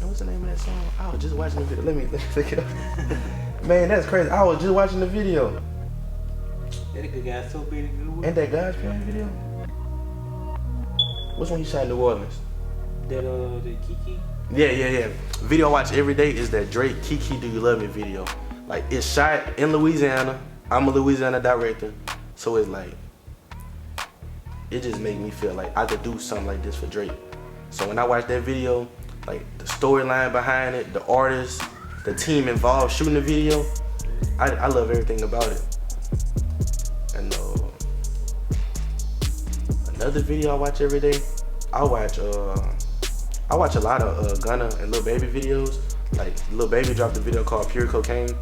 What's the name of that song? I was just watching the video. Let me look it up. Man, that's crazy. I was just watching the video. That nigga got so big. Ain't that God's Plan video? Which one he shot in New Orleans? That the Kiki? Yeah. Video I watch every day is that Drake Kiki Do You Love Me video. Like, it's shot in Louisiana. I'm a Louisiana director. So it's like, it just made me feel like I could do something like this for Drake. So when I watch that video, like the storyline behind it, the artists, the team involved shooting the video, I love everything about it. And another video I watch every day, I watch a lot of Gunna and Lil Baby videos. Like Lil Baby dropped a video called Pure Cocaine,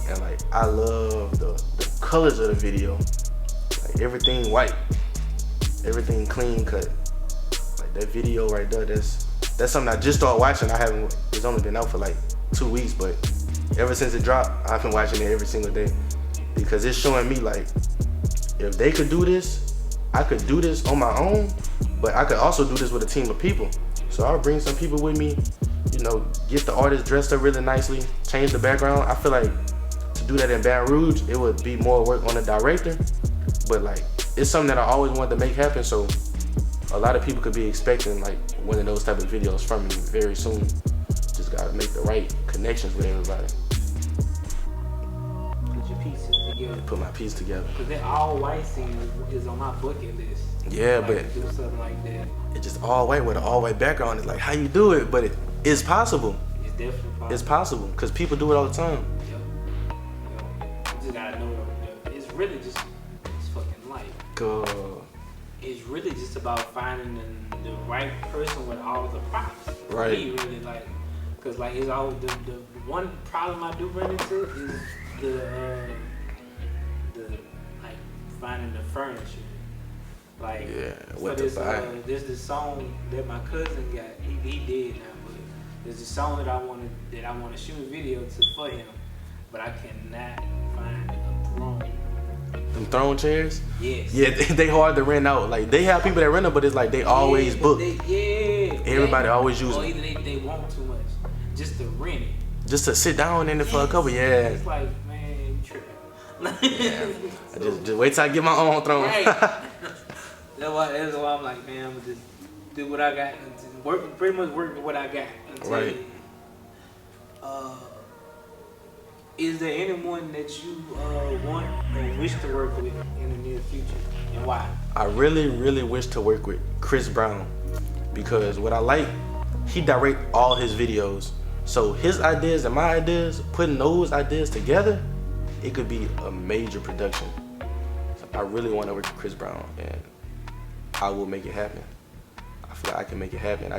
and like I love the colors of the video. Like everything white, everything clean cut. Like that video right there, that's something I just started watching. It's only been out for like 2 weeks, but ever since it dropped, I've been watching it every single day because it's showing me like, if they could do this, I could do this on my own, but I could also do this with a team of people. So I'll bring some people with me, you know, get the artist dressed up really nicely, change the background. I feel like to do that in Baton Rouge, it would be more work on the director, but like, it's something that I always wanted to make happen, so a lot of people could be expecting like one of those type of videos from me very soon. Just gotta make the right connections with everybody. Put your pieces together. Put my piece together. Cause that all white scene is on my bucket list. Yeah, like, but do something like that. It's just all white with an all white background. It's like how you do it, but it is possible. It's definitely possible. It's possible because people do it all the time. Yep. You just gotta know it's really just fucking life. Go. It's really just about finding the right person with all the props. Right. Me, really, like, cause like it's all the one problem I do run into is the like finding the furniture. Like, yeah, what this there's this song that my cousin got. He did now, but there's a song that I want to shoot a video to for him, but I cannot find a throne. Them throne chairs? Yes. Yeah, they hard to rent out. Like they have people that rent them, but it's like they always book. Everybody always use them. Or either they want too much, just to rent it. Just to sit down in it for a couple, yeah. It's like, man, you tripping. Yeah. just wait till I get my own throne. Right. That's why I'm like, man, I'm gonna just do what I got. Pretty much work with what I got. Right. Is there anyone that you want or wish to work with in the near future, and why? I really, really wish to work with Chris Brown because what I like, he direct all his videos. So his ideas and my ideas, putting those ideas together, it could be a major production. So I really want to work with Chris Brown, and I will make it happen. I feel like I can make it happen.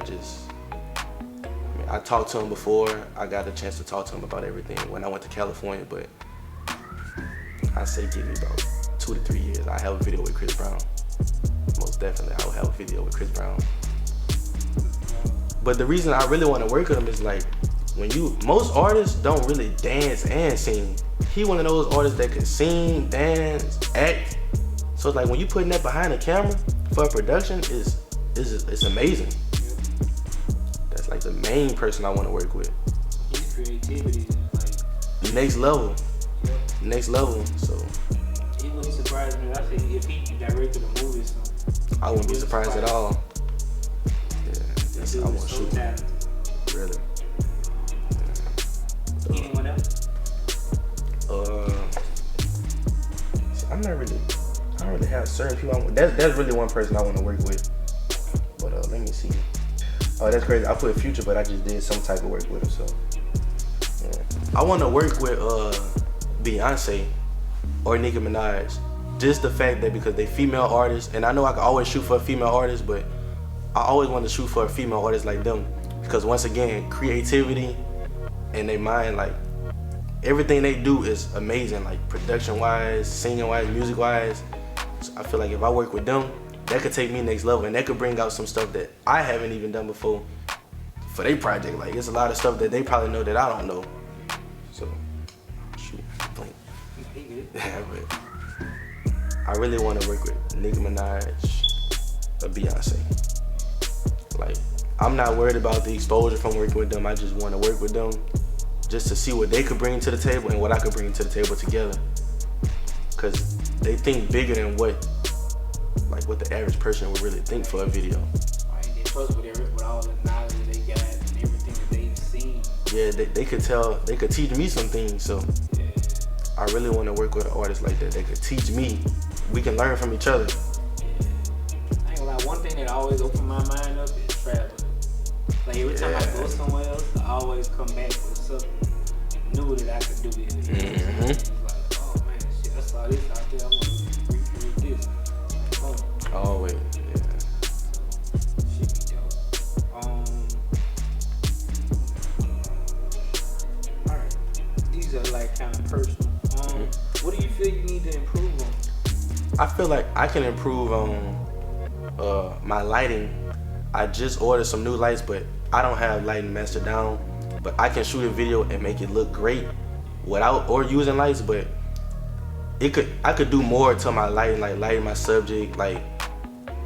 I talked to him before. I got a chance to talk to him about everything when I went to California, but I say give me about 2 to 3 years. I have a video with Chris Brown. Most definitely, I will have a video with Chris Brown. But the reason I really want to work with him is like, most artists don't really dance and sing. He one of those artists that can sing, dance, act. So it's like when you putting that behind the camera for a production, it's amazing. That's like the main person I want to work with. His creativity is like next level. Yep. Next level. So it wouldn't surprise me. I think if he directed a movie, so I wouldn't be surprised at all. Yeah, that's I want to shoot. Really. Anyone else? I I don't really have certain people. That's really one person I want to work with. But let me see. Oh, that's crazy. I put Future, but I just did some type of work with him. So yeah. I want to work with Beyonce or Nicki Minaj. Just the fact that because they female artists, and I know I can always shoot for a female artist, but I always want to shoot for a female artist like them. Because once again, creativity and they mind, like everything they do is amazing, like production wise, singing wise, music wise. So I feel like if I work with them, that could take me next level, and that could bring out some stuff that I haven't even done before for their project. Like it's a lot of stuff that they probably know that I don't know. So shoot, blink. Yeah, but I really want to work with Nicki Minaj or Beyonce. Like, I'm not worried about the exposure from working with them. I just want to work with them just to see what they could bring to the table and what I could bring to the table together. Cause they think bigger than what the average person would really think for a video. Right, they trust with all the knowledge they got and everything that they've seen. Yeah, they could teach me some things. So yeah. I really want to work with an artist like that. They could teach me. We can learn from each other. I ain't gonna lie, one thing that always opened my mind up is traveling. Like every time I go somewhere else, I always come back with something new that I could do it. Mm-hmm. It's like, oh man, shit, I saw this out there, I want to recreate this. Like, always, yeah. Shit be dope. Alright, these are like kind of personal. What do you feel you need to improve on? I feel like I can improve on my lighting. I just ordered some new lights, but I don't have lighting mastered down. But I can shoot a video and make it look great without or using lights. But I could do more to my lighting, like lighting my subject, like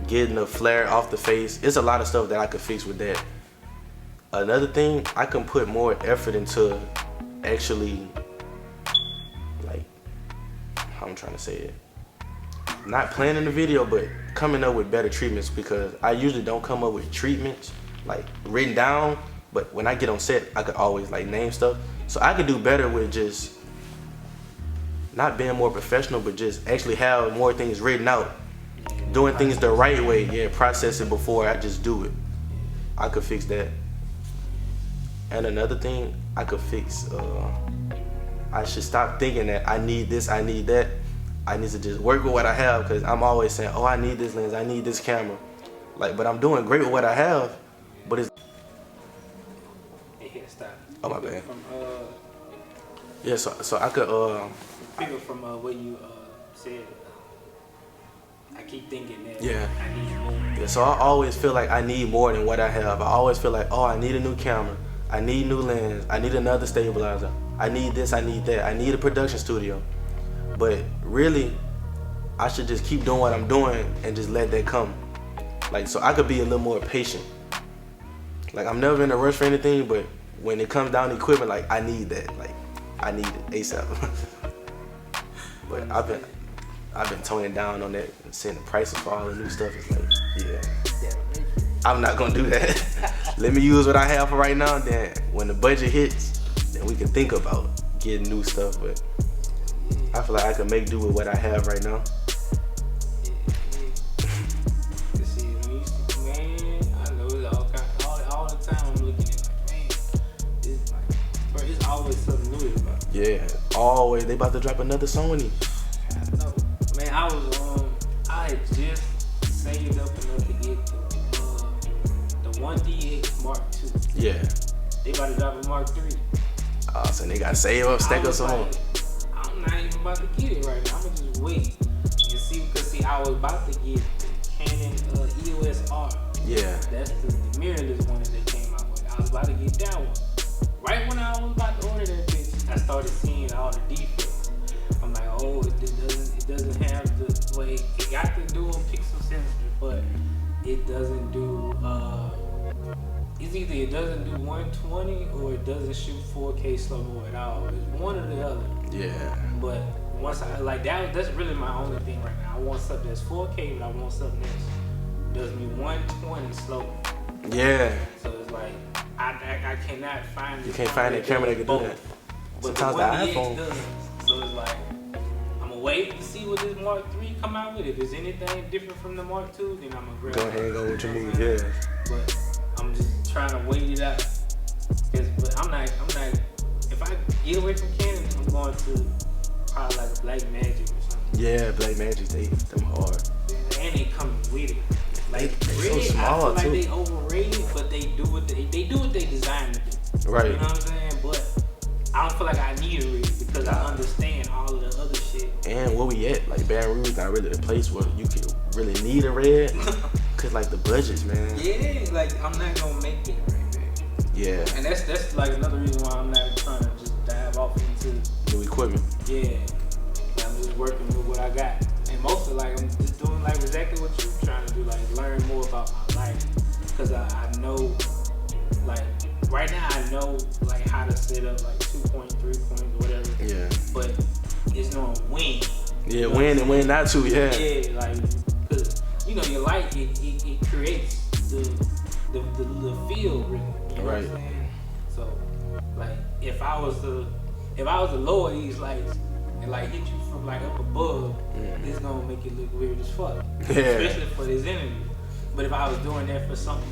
getting the flare off the face. It's a lot of stuff that I could fix with that. Another thing, I can put more effort into actually, like, how I'm trying to say it. Not planning the video, but coming up with better treatments, because I usually don't come up with treatments like written down, but when I get on set, I could always like name stuff. So I could do better with just not being more professional, but just actually have more things written out, doing things the right way. Yeah, process it before I just do it. I could fix that. And another thing I could fix, I should stop thinking that I need this, I need that. I need to just work with what I have, because I'm always saying, oh, I need this lens, I need this camera. Like, but I'm doing great with what I have, but it's... Hey, stop. Oh, my bad. From, yeah, so I could... People from what you said, I keep thinking that yeah. I need more. Yeah, so I always feel like I need more than what I have. I always feel like, oh, I need a new camera, I need new lens, I need another stabilizer, I need this, I need that, I need a production studio. But really, I should just keep doing what I'm doing and just let that come. Like, so I could be a little more patient. Like, I'm never in a rush for anything, but when it comes down to equipment, like, I need that. Like, I need it ASAP. But I've been toning down on that and seeing the prices for all the new stuff. It's like, yeah, I'm not gonna do that. Let me use what I have for right now, and then when the budget hits, then we can think about getting new stuff. But I feel like I can make do with what I have right now. See, man, I know it's all the time I'm looking at like, man, it's always something new about. Yeah, always. They about to drop another Sony. I know. Man, I had just saved up enough to get the 1DX Mark II. Yeah. They about to drop a Mark III. So they gotta save up, stack up some more. I'm not even about to get it right now. I'm gonna just wait and see, because I was about to get the Canon EOS R. Yeah. That's the mirrorless one that they came out with. I was about to get that one. Right when I was about to order that bitch, I started seeing all the defects. I'm like, oh, it doesn't have the way, it got the dual pixel sensor, but it doesn't do it's either it doesn't do 120 or it doesn't shoot 4K slow-mo at all. It's one or the other. Yeah. But once I like that's really my only thing right now. I want something that's 4K, but I want something that does me 120 slow. Yeah. So it's like I cannot find. You can't find a camera that can do that. But sometimes the iPhone does. So it's like I'm gonna wait to see what this Mark III come out with. If there's anything different from the Mark II, then I'm gonna grab it. Go ahead and go with your move, yeah. But I'm just trying to wait it out. But I'm not. If I get away from Canon, I'm going to probably like a Black Magic or something. Yeah, Black Magic, them hard. And they come with it. Like they really, so small, I feel like too. they overrated, but they do what they designed to do. Right. You know what I'm saying? But I don't feel like I need a rig because I understand all of the other shit. And where we at, like Baton Rouge, not really a place where you could really need a red, cause like the budgets, man. Yeah, like I'm not gonna make it right back. Yeah. And that's like another reason why I'm not trying to just dive off into New equipment. Yeah. I'm just working with what I got. And mostly like I'm just doing like exactly what you're trying to do, like learn more about my life. Cause I know, like right now I know like how to set up like 2 points, 3 points, whatever. Yeah. But it's knowing when. Yeah, when and when not to, yeah. Yeah, like, cause you know your light, it creates the feel, really. You know right. what I'm saying? So, like, if I was to lower these lights and like hit you from like up above, it's gonna make it look weird as fuck. Yeah. Especially for this interview. But if I was doing that for something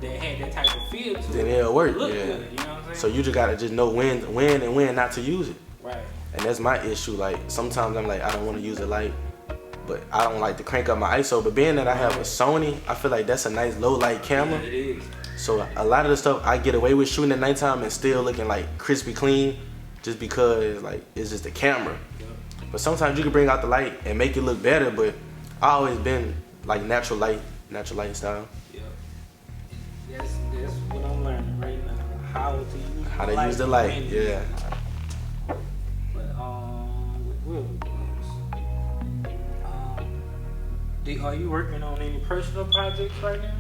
that had that type of feel to it, then it'll work. look Yeah. good, you know what I'm saying? So you just gotta just know when and when not to use it. Right. And that's my issue. Like sometimes I'm like I don't want to use a light, but I don't like to crank up my ISO. But being that I have a Sony, I feel like that's a nice low light camera. Yeah, it is. So a lot of the stuff I get away with shooting at nighttime and still looking like crispy clean, just because like it's just the camera. Yep. But sometimes you can bring out the light and make it look better. But I always been like natural light style. Yep. That's what I'm learning right now. How to use the light. Yeah. But are you working on any personal projects right now?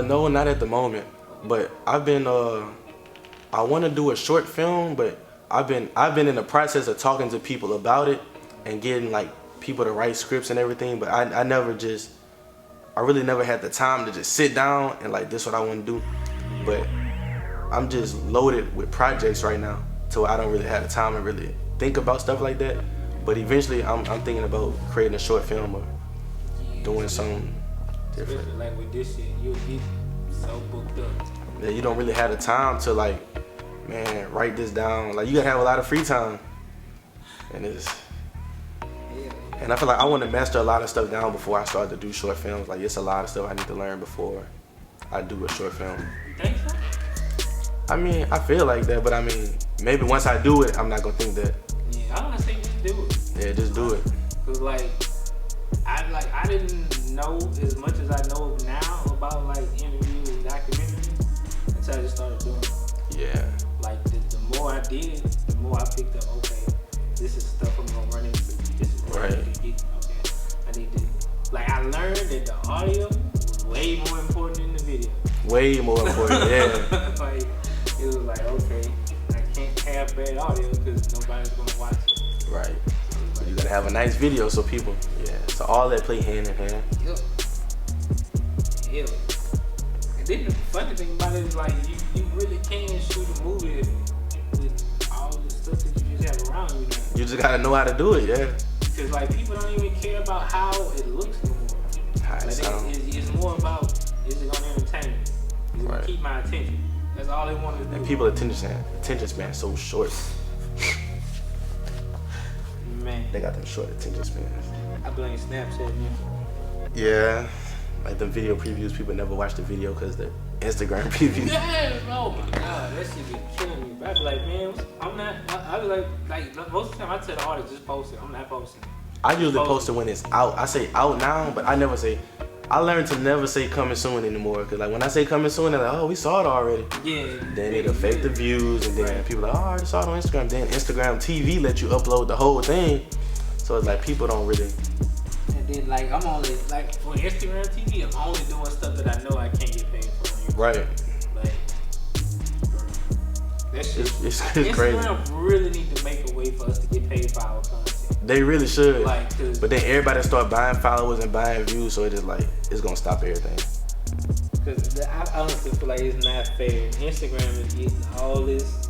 No, not at the moment. But I've been I want to do a short film, but I've been in the process of talking to people about it and getting like people to write scripts and everything. But I really never had the time to just sit down and like this is what I want to do. But I'm just loaded with projects right now, so I don't really have the time to really think about stuff like that. But eventually, I'm thinking about creating a short film or doing something different. Especially like with this shit, you'll get so booked up. Yeah, you don't really have the time to like, man, write this down. Like you gotta have a lot of free time, and and I feel like I want to master a lot of stuff down before I start to do short films. Like it's a lot of stuff I need to learn before I do a short film. You think so? I mean, I feel like that, but I mean, maybe once I do it, I'm not gonna think that. Yeah, I wanna say just do it. Yeah, just do it. Cause like I didn't know as much as I know now about like interviews and documentaries until I just started doing it. Yeah. Like the more I did, the more I picked up. Okay, this is stuff I'm gonna run into. This is what I need to get. Okay, I need to. Like I learned that the audio was way more important than the video. Way more important. Yeah. Like it was like okay, I can't have bad audio because nobody's gonna watch it. Right. So you gotta have a nice video so people. Yeah. So all that play hand in hand. Yep. Yep. And then the funny thing about it is like you really can shoot a movie with all the stuff that you just have around you now. You just gotta know how to do it, yeah. Because like people don't even care about how it looks no more. How it Like, sounds. it's more about is it gonna entertain me? Is it gonna keep my attention? That's all they want to do. And people attention span so short. Man, They got them short attention spans. I blame Snapchat, man. Yeah. Like the video previews, people never watch the video because the Instagram previews. Yeah, oh my god, that shit be killing me. I be like, man, I'm not. I be like most of the time I tell the artist just post it. I'm not posting. I usually post it when it's out. I say out now, but I never say. I learned to never say coming soon anymore, cause like when I say coming soon, they're like, oh, we saw it already. Yeah. Then it affect the views, and then people are like, oh, I already saw it on Instagram. Then Instagram TV let you upload the whole thing, so it's like people don't really. And then like I'm only like for Instagram TV, I'm only doing stuff that I know I can't get paid for. Right. Like that shit. It's Instagram crazy. really need to make a way for us to get paid for our content. They really should. Like, but then everybody start buying followers and buying views, so it is like it's gonna stop everything. Because I honestly feel like it's not fair. Instagram is getting all this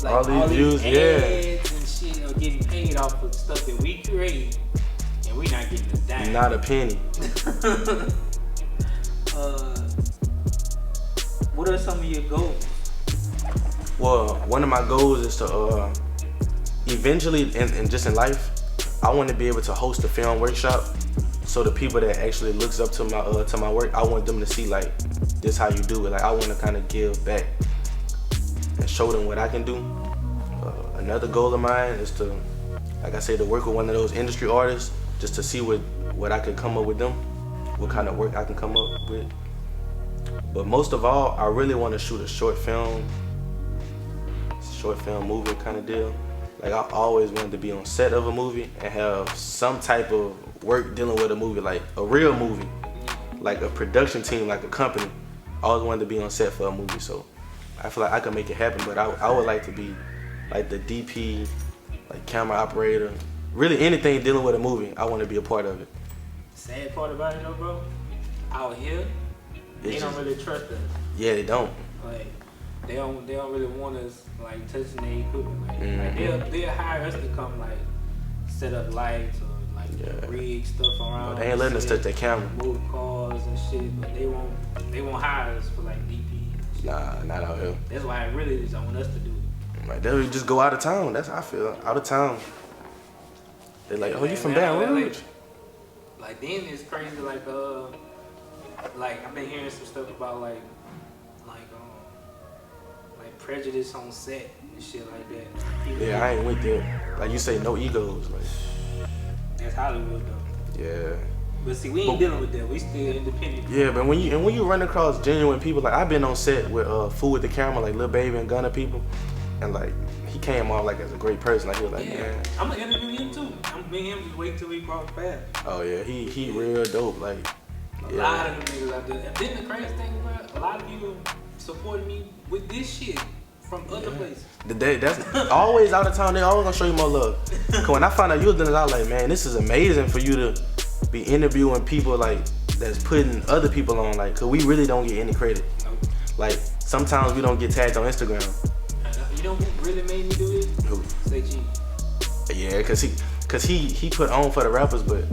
like all these views, ads and shit are getting paid off of stuff that we create, and we not getting a dime. Not a penny. What are some of your goals? Well, one of my goals is to eventually, and just in life, I want to be able to host a film workshop. So the people that actually looks up to my work, I want them to see like this how you do it. Like I want to kind of give back and show them what I can do. Another goal of mine is to, like I said, to work with one of those industry artists, just to see what I could come up with them, what kind of work I can come up with. But most of all, I really want to shoot a short film movie kind of deal. Like I always wanted to be on set of a movie and have some type of work dealing with a movie, like a real movie, like a production team, like a company. I always wanted to be on set for a movie, so I feel like I can make it happen. But I would like to be like the DP, like camera operator, really anything dealing with a movie. I want to be a part of it. Sad part about it though, bro, out here, they don't really trust us. Yeah, they don't. Like they don't really want us like touching their equipment. Like they'll hire us to come like set up lights or like rig stuff around. But they ain't letting us touch their camera. Move cars and shit, but they won't hire us for like DP. Nah, not out here. That's why I really just want us to do it. Like they'll just go out of town. That's how I feel. Out of town. They're like, oh, you from Baton Rouge? Like then it's crazy. Like I've been hearing some stuff about like prejudice on set and shit like that. Yeah, I ain't with that. Like you say, no egos. Like that's Hollywood though. Yeah. But see, we ain't dealing with that. We still independent. Yeah, but when you run across genuine people, like I've been on set with Fool with the Camera, like Lil Baby and Gunna people, and like he came off like as a great person. Like he was like, man, I'm gonna interview him too. Me and him just wait till we cross paths. Oh yeah, he real dope. Like a lot of them niggas out there. And then the crazy thing about a lot of people supported me with this shit from other places. That's always out of town. They always gonna show you more love. Cause when I found out you was doing it, I was like, man, this is amazing for you to be interviewing people like that's putting other people on. Like, cause we really don't get any credit. Nope. Like sometimes we don't get tagged on Instagram. You know who really made me do this? Who? Say G. Yeah, cause he put on for the rappers, but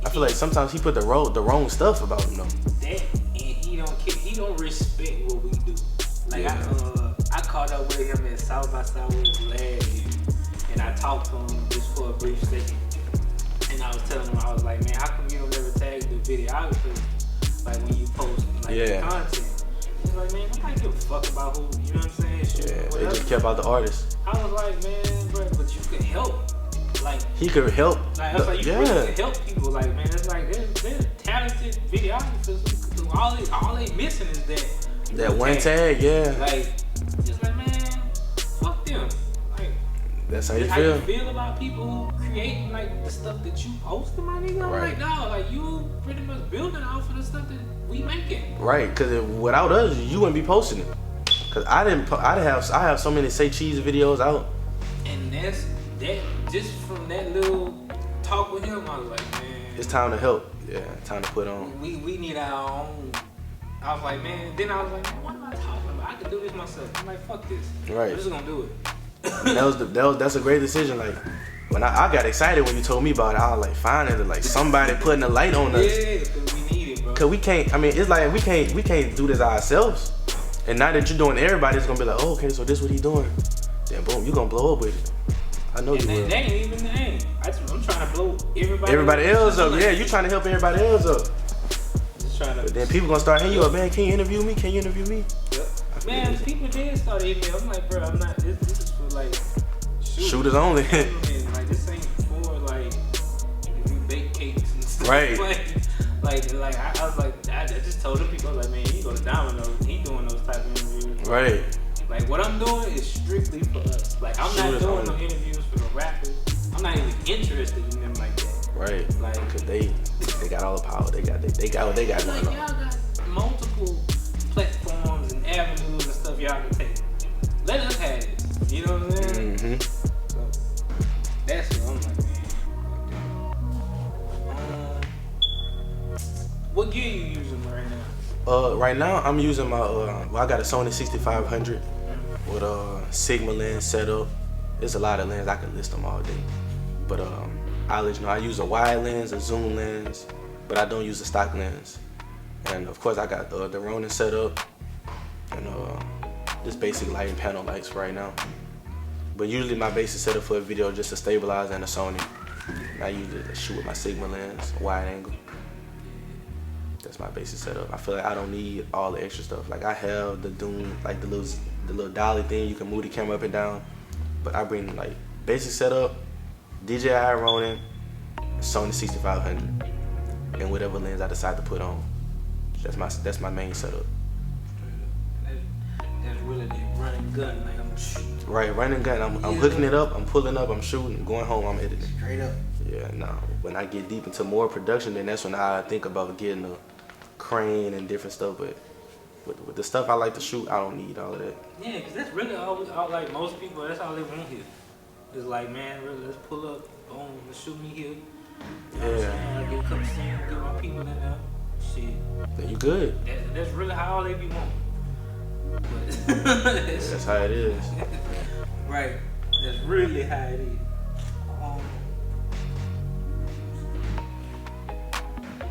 I feel like sometimes he put the wrong stuff about him though. That and he don't respect what we do. Like I caught up with him at South by Southwest last year, and I talked to him just for a brief second. And I was telling him, I was like, man, how come you don't never tag the videographer like when you post like the content? He's like, man, nobody give a fuck about who, you know what I'm saying? Yeah, they just care about the artist. I was like, man, bro, but you could help. Like he could help. Like I was like, you really could help people. Like man, it's like they're talented videographers who all they missing is that one tag, yeah. Like just like man, fuck them. Like that's how you feel. How you feel about people who create like the stuff that you posted, my nigga? Right. Like no, like you pretty much building off of the stuff that we making. Right, cause without us, you wouldn't be posting it. Cause I have so many Say Cheese videos out. And that just from that little talk with him, I was like, man, it's time to help. Yeah, time to put on. We need our own. I was like, man. Then I was like, man, what am I talking about? I can do this myself. I'm like, fuck this. Right. I'm just gonna do it. That's a great decision. Like when I got excited when you told me about it, I was like, finally, like somebody putting a light on us. Yeah, cause we need it, bro. Cause we can't. I mean, it's like we can't do this ourselves. And now that you're doing it, everybody's gonna be like, oh, okay, so this what he doing. Then boom, you gonna blow up with it. I know you will. That ain't even the aim. I'm trying to blow everybody else up. Yeah, you trying to help everybody else up. Just trying to. But then people gonna start hitting you up, man. Can you interview me? Can you interview me? Yep. Man, people did start hitting me. I'm like, bro, I'm not. This is for like shooters only. Like this ain't for like if you bake cakes and stuff. Right. Like I was like, I just told the people, I was like, man, he go to Domino's. He doing those type of interviews. Right. Like what I'm doing is strictly for us. Like I'm not doing no interviews for the rappers. I'm not even interested in them like that. Right. Like cause they got all the power. They got what they got going on. Y'all got multiple platforms and avenues and stuff y'all can take. Let us have it. You know what I'm saying? Mm-hmm. So that's what I'm like, man. What gear you using right now? Right now I'm using my I got a Sony 6500. with Sigma lens setup. There's a lot of lenses, I could list them all day. But I'll let you know, I use a wide lens, a zoom lens, but I don't use a stock lens. And of course I got the Ronin setup and just basic lighting panel lights right now. But usually my basic setup for a video is just a stabilizer and a Sony. And I usually shoot with my Sigma lens, wide angle. That's my basic setup. I feel like I don't need all the extra stuff. Like I have the Doom, like the little dolly thing, you can move the camera up and down. But I bring like basic setup, DJI Ronin, Sony 6500, and whatever lens I decide to put on. That's my main setup. That's really the running gun, like I'm shooting. Right, running gun. I'm hooking it up, I'm pulling up, I'm shooting, going home, I'm editing. Straight up. Yeah, no. When I get deep into more production, then that's when I think about getting a crane and different stuff. But with the stuff I like to shoot, I don't need all of that. Yeah, because that's really all like most people, that's all they want here. It's like, man, really, let's pull up, boom, let's shoot me here. You know what I'm saying? I get a couple scenes, get my people in there. Shit. Then you good. That's really how all they be wanting. But that's how it is. Right. That's really how it is.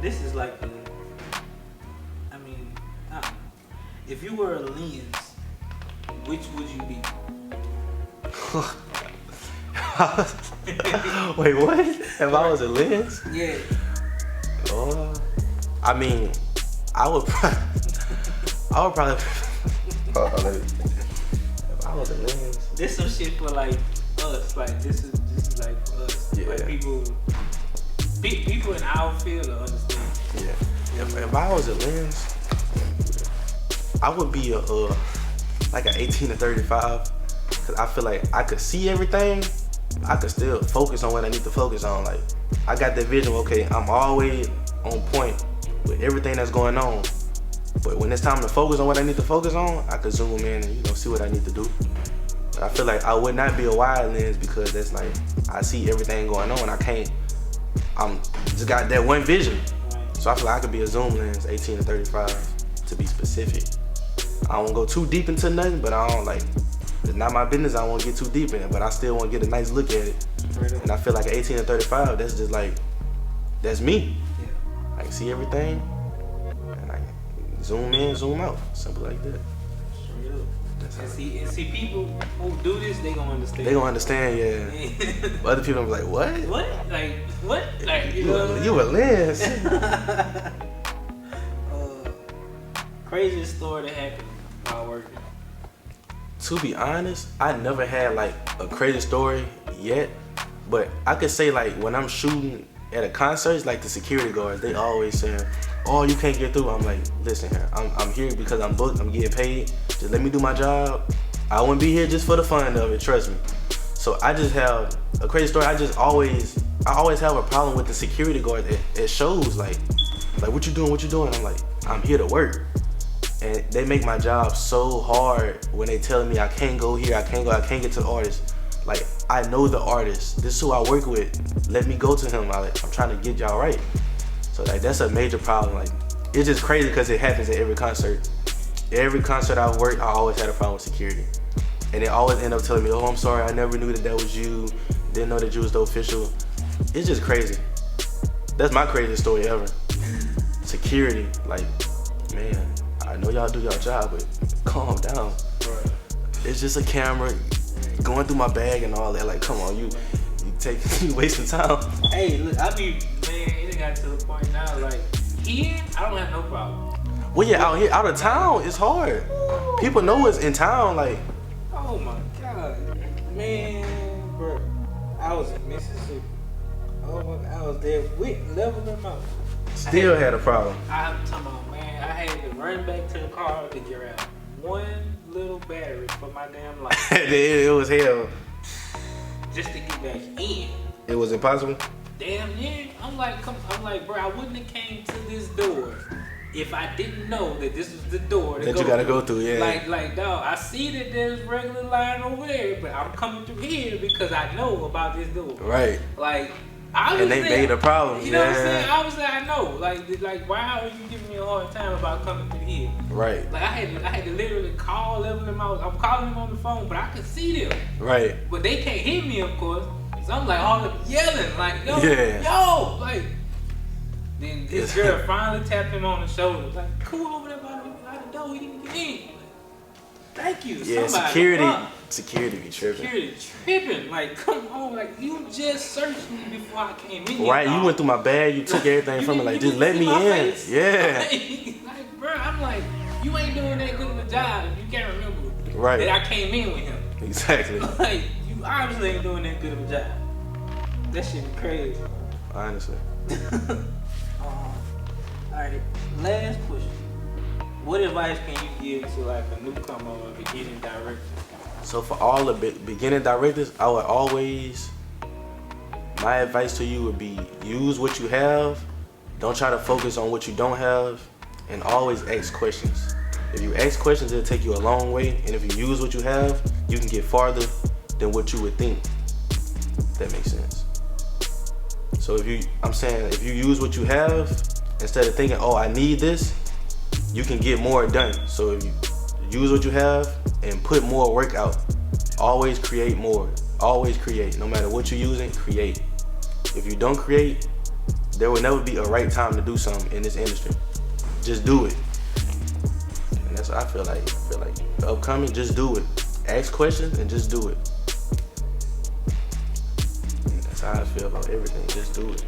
This is like I don't know. If you were a lens, which would you be? Wait, what? If I was a lens? Yeah. I mean, I would probably. If I was a lens. This some shit for like us. Like this is like for us. Yeah. Like people in our field will understand. Yeah. If I was a lens, I would be like an 18 to 35. Cause I feel like I could see everything. I could still focus on what I need to focus on. Like I got that vision. Okay, I'm always on point with everything that's going on. But when it's time to focus on what I need to focus on, I could zoom in and see what I need to do. But I feel like I would not be a wide lens because that's like I see everything going on. I'm just got that one vision. So I feel like I could be a zoom lens, 18 to 35 to be specific. I don't go too deep into nothing, but I don't like. It's not my business. I won't get too deep in it, but I still want to get a nice look at it. And I feel like 18 to 35, that's just like that's me. Yeah. I can see everything. Zoom in, zoom out. Simple like that. Straight up. And see people who do this, they gonna understand. They gonna understand, yeah. Other people be like, what? What? Like, what? Like, you a lens. Craziest story that happened while working. To be honest, I never had like a crazy story yet. But I could say like when I'm shooting at a concert, like the security guards, they always saying, oh, you can't get through. I'm like, listen here, I'm here because I'm booked, I'm getting paid. Just let me do my job. I wouldn't be here just for the fun of it, trust me. So I just have a crazy story. I always have a problem with the security guard at shows. Like what you doing? I'm like, I'm here to work. And they make my job so hard when they tell me I can't go here, I can't get to the artist. Like, I know the artist. This is who I work with. Let me go to him. I'm trying to get y'all right. So like that's a major problem. Like it's just crazy because it happens at every concert. Every concert I've worked, I always had a problem with security. And they always end up telling me, oh, I'm sorry, I never knew that was you. Didn't know that you was the official. It's just crazy. That's my craziest story ever. Security, like, man, I know y'all do y'all job, but calm down. Right. It's just a camera going through my bag and all that. Like, come on, you wasting time. Hey, look, it got to the point now, like, here, I don't have no problem. Well, yeah, out of town, it's hard. People know it's in town, like. Oh my God, man, bro. I was in Mississippi. Oh my God, I was there with leveling out. Still had a problem. I'm talking about, man, I had to run back to the car to get out one little battery for my damn life. It was hell. Just to get back in. It was impossible? Damn near. I'm like, bro, I wouldn't have came to this door if I didn't know that this was the door that you gotta go through, yeah. Like, dog, I see that there's regular line over there, but I'm coming through here because I know about this door. Right. Like, And they made a problem. You know what I'm saying? Obviously, I know. Like, why are you giving me a hard time about coming through here? Right. Like, I had to literally call them out. I'm calling them on the phone, but I can see them. Right. But they can't hear me, of course. So I'm like all up yelling, like, yo, like. Then this girl finally tapped him on the shoulder, like, cool over there by the door, he didn't get in. Like, thank you. Yeah, somebody. Security be tripping. Security tripping. Like, come on, like, you just searched me before I came in. Right, you went through my bag, you took everything from me, like, just let me in. Face? Yeah. Like, bro, I'm like, you ain't doing that good of a job if you can't remember that I came in with him. Exactly. Like, you obviously ain't doing that good of a job. That shit be crazy. Honestly. Alright, last question. What advice can you give to like a newcomer or a beginning director? So for all the beginning directors, I would always, my advice to you would be use what you have, don't try to focus on what you don't have, and always ask questions. If you ask questions, it'll take you a long way, and if you use what you have, you can get farther than what you would think. If that makes sense. So if you use what you have, instead of thinking, oh, I need this, you can get more done. So if you use what you have and put more work out, always create more. Always create. No matter what you're using, create. If you don't create, there will never be a right time to do something in this industry. Just do it. And that's what I feel like. The upcoming, just do it. Ask questions and just do it. And that's how I feel about everything. Just do it.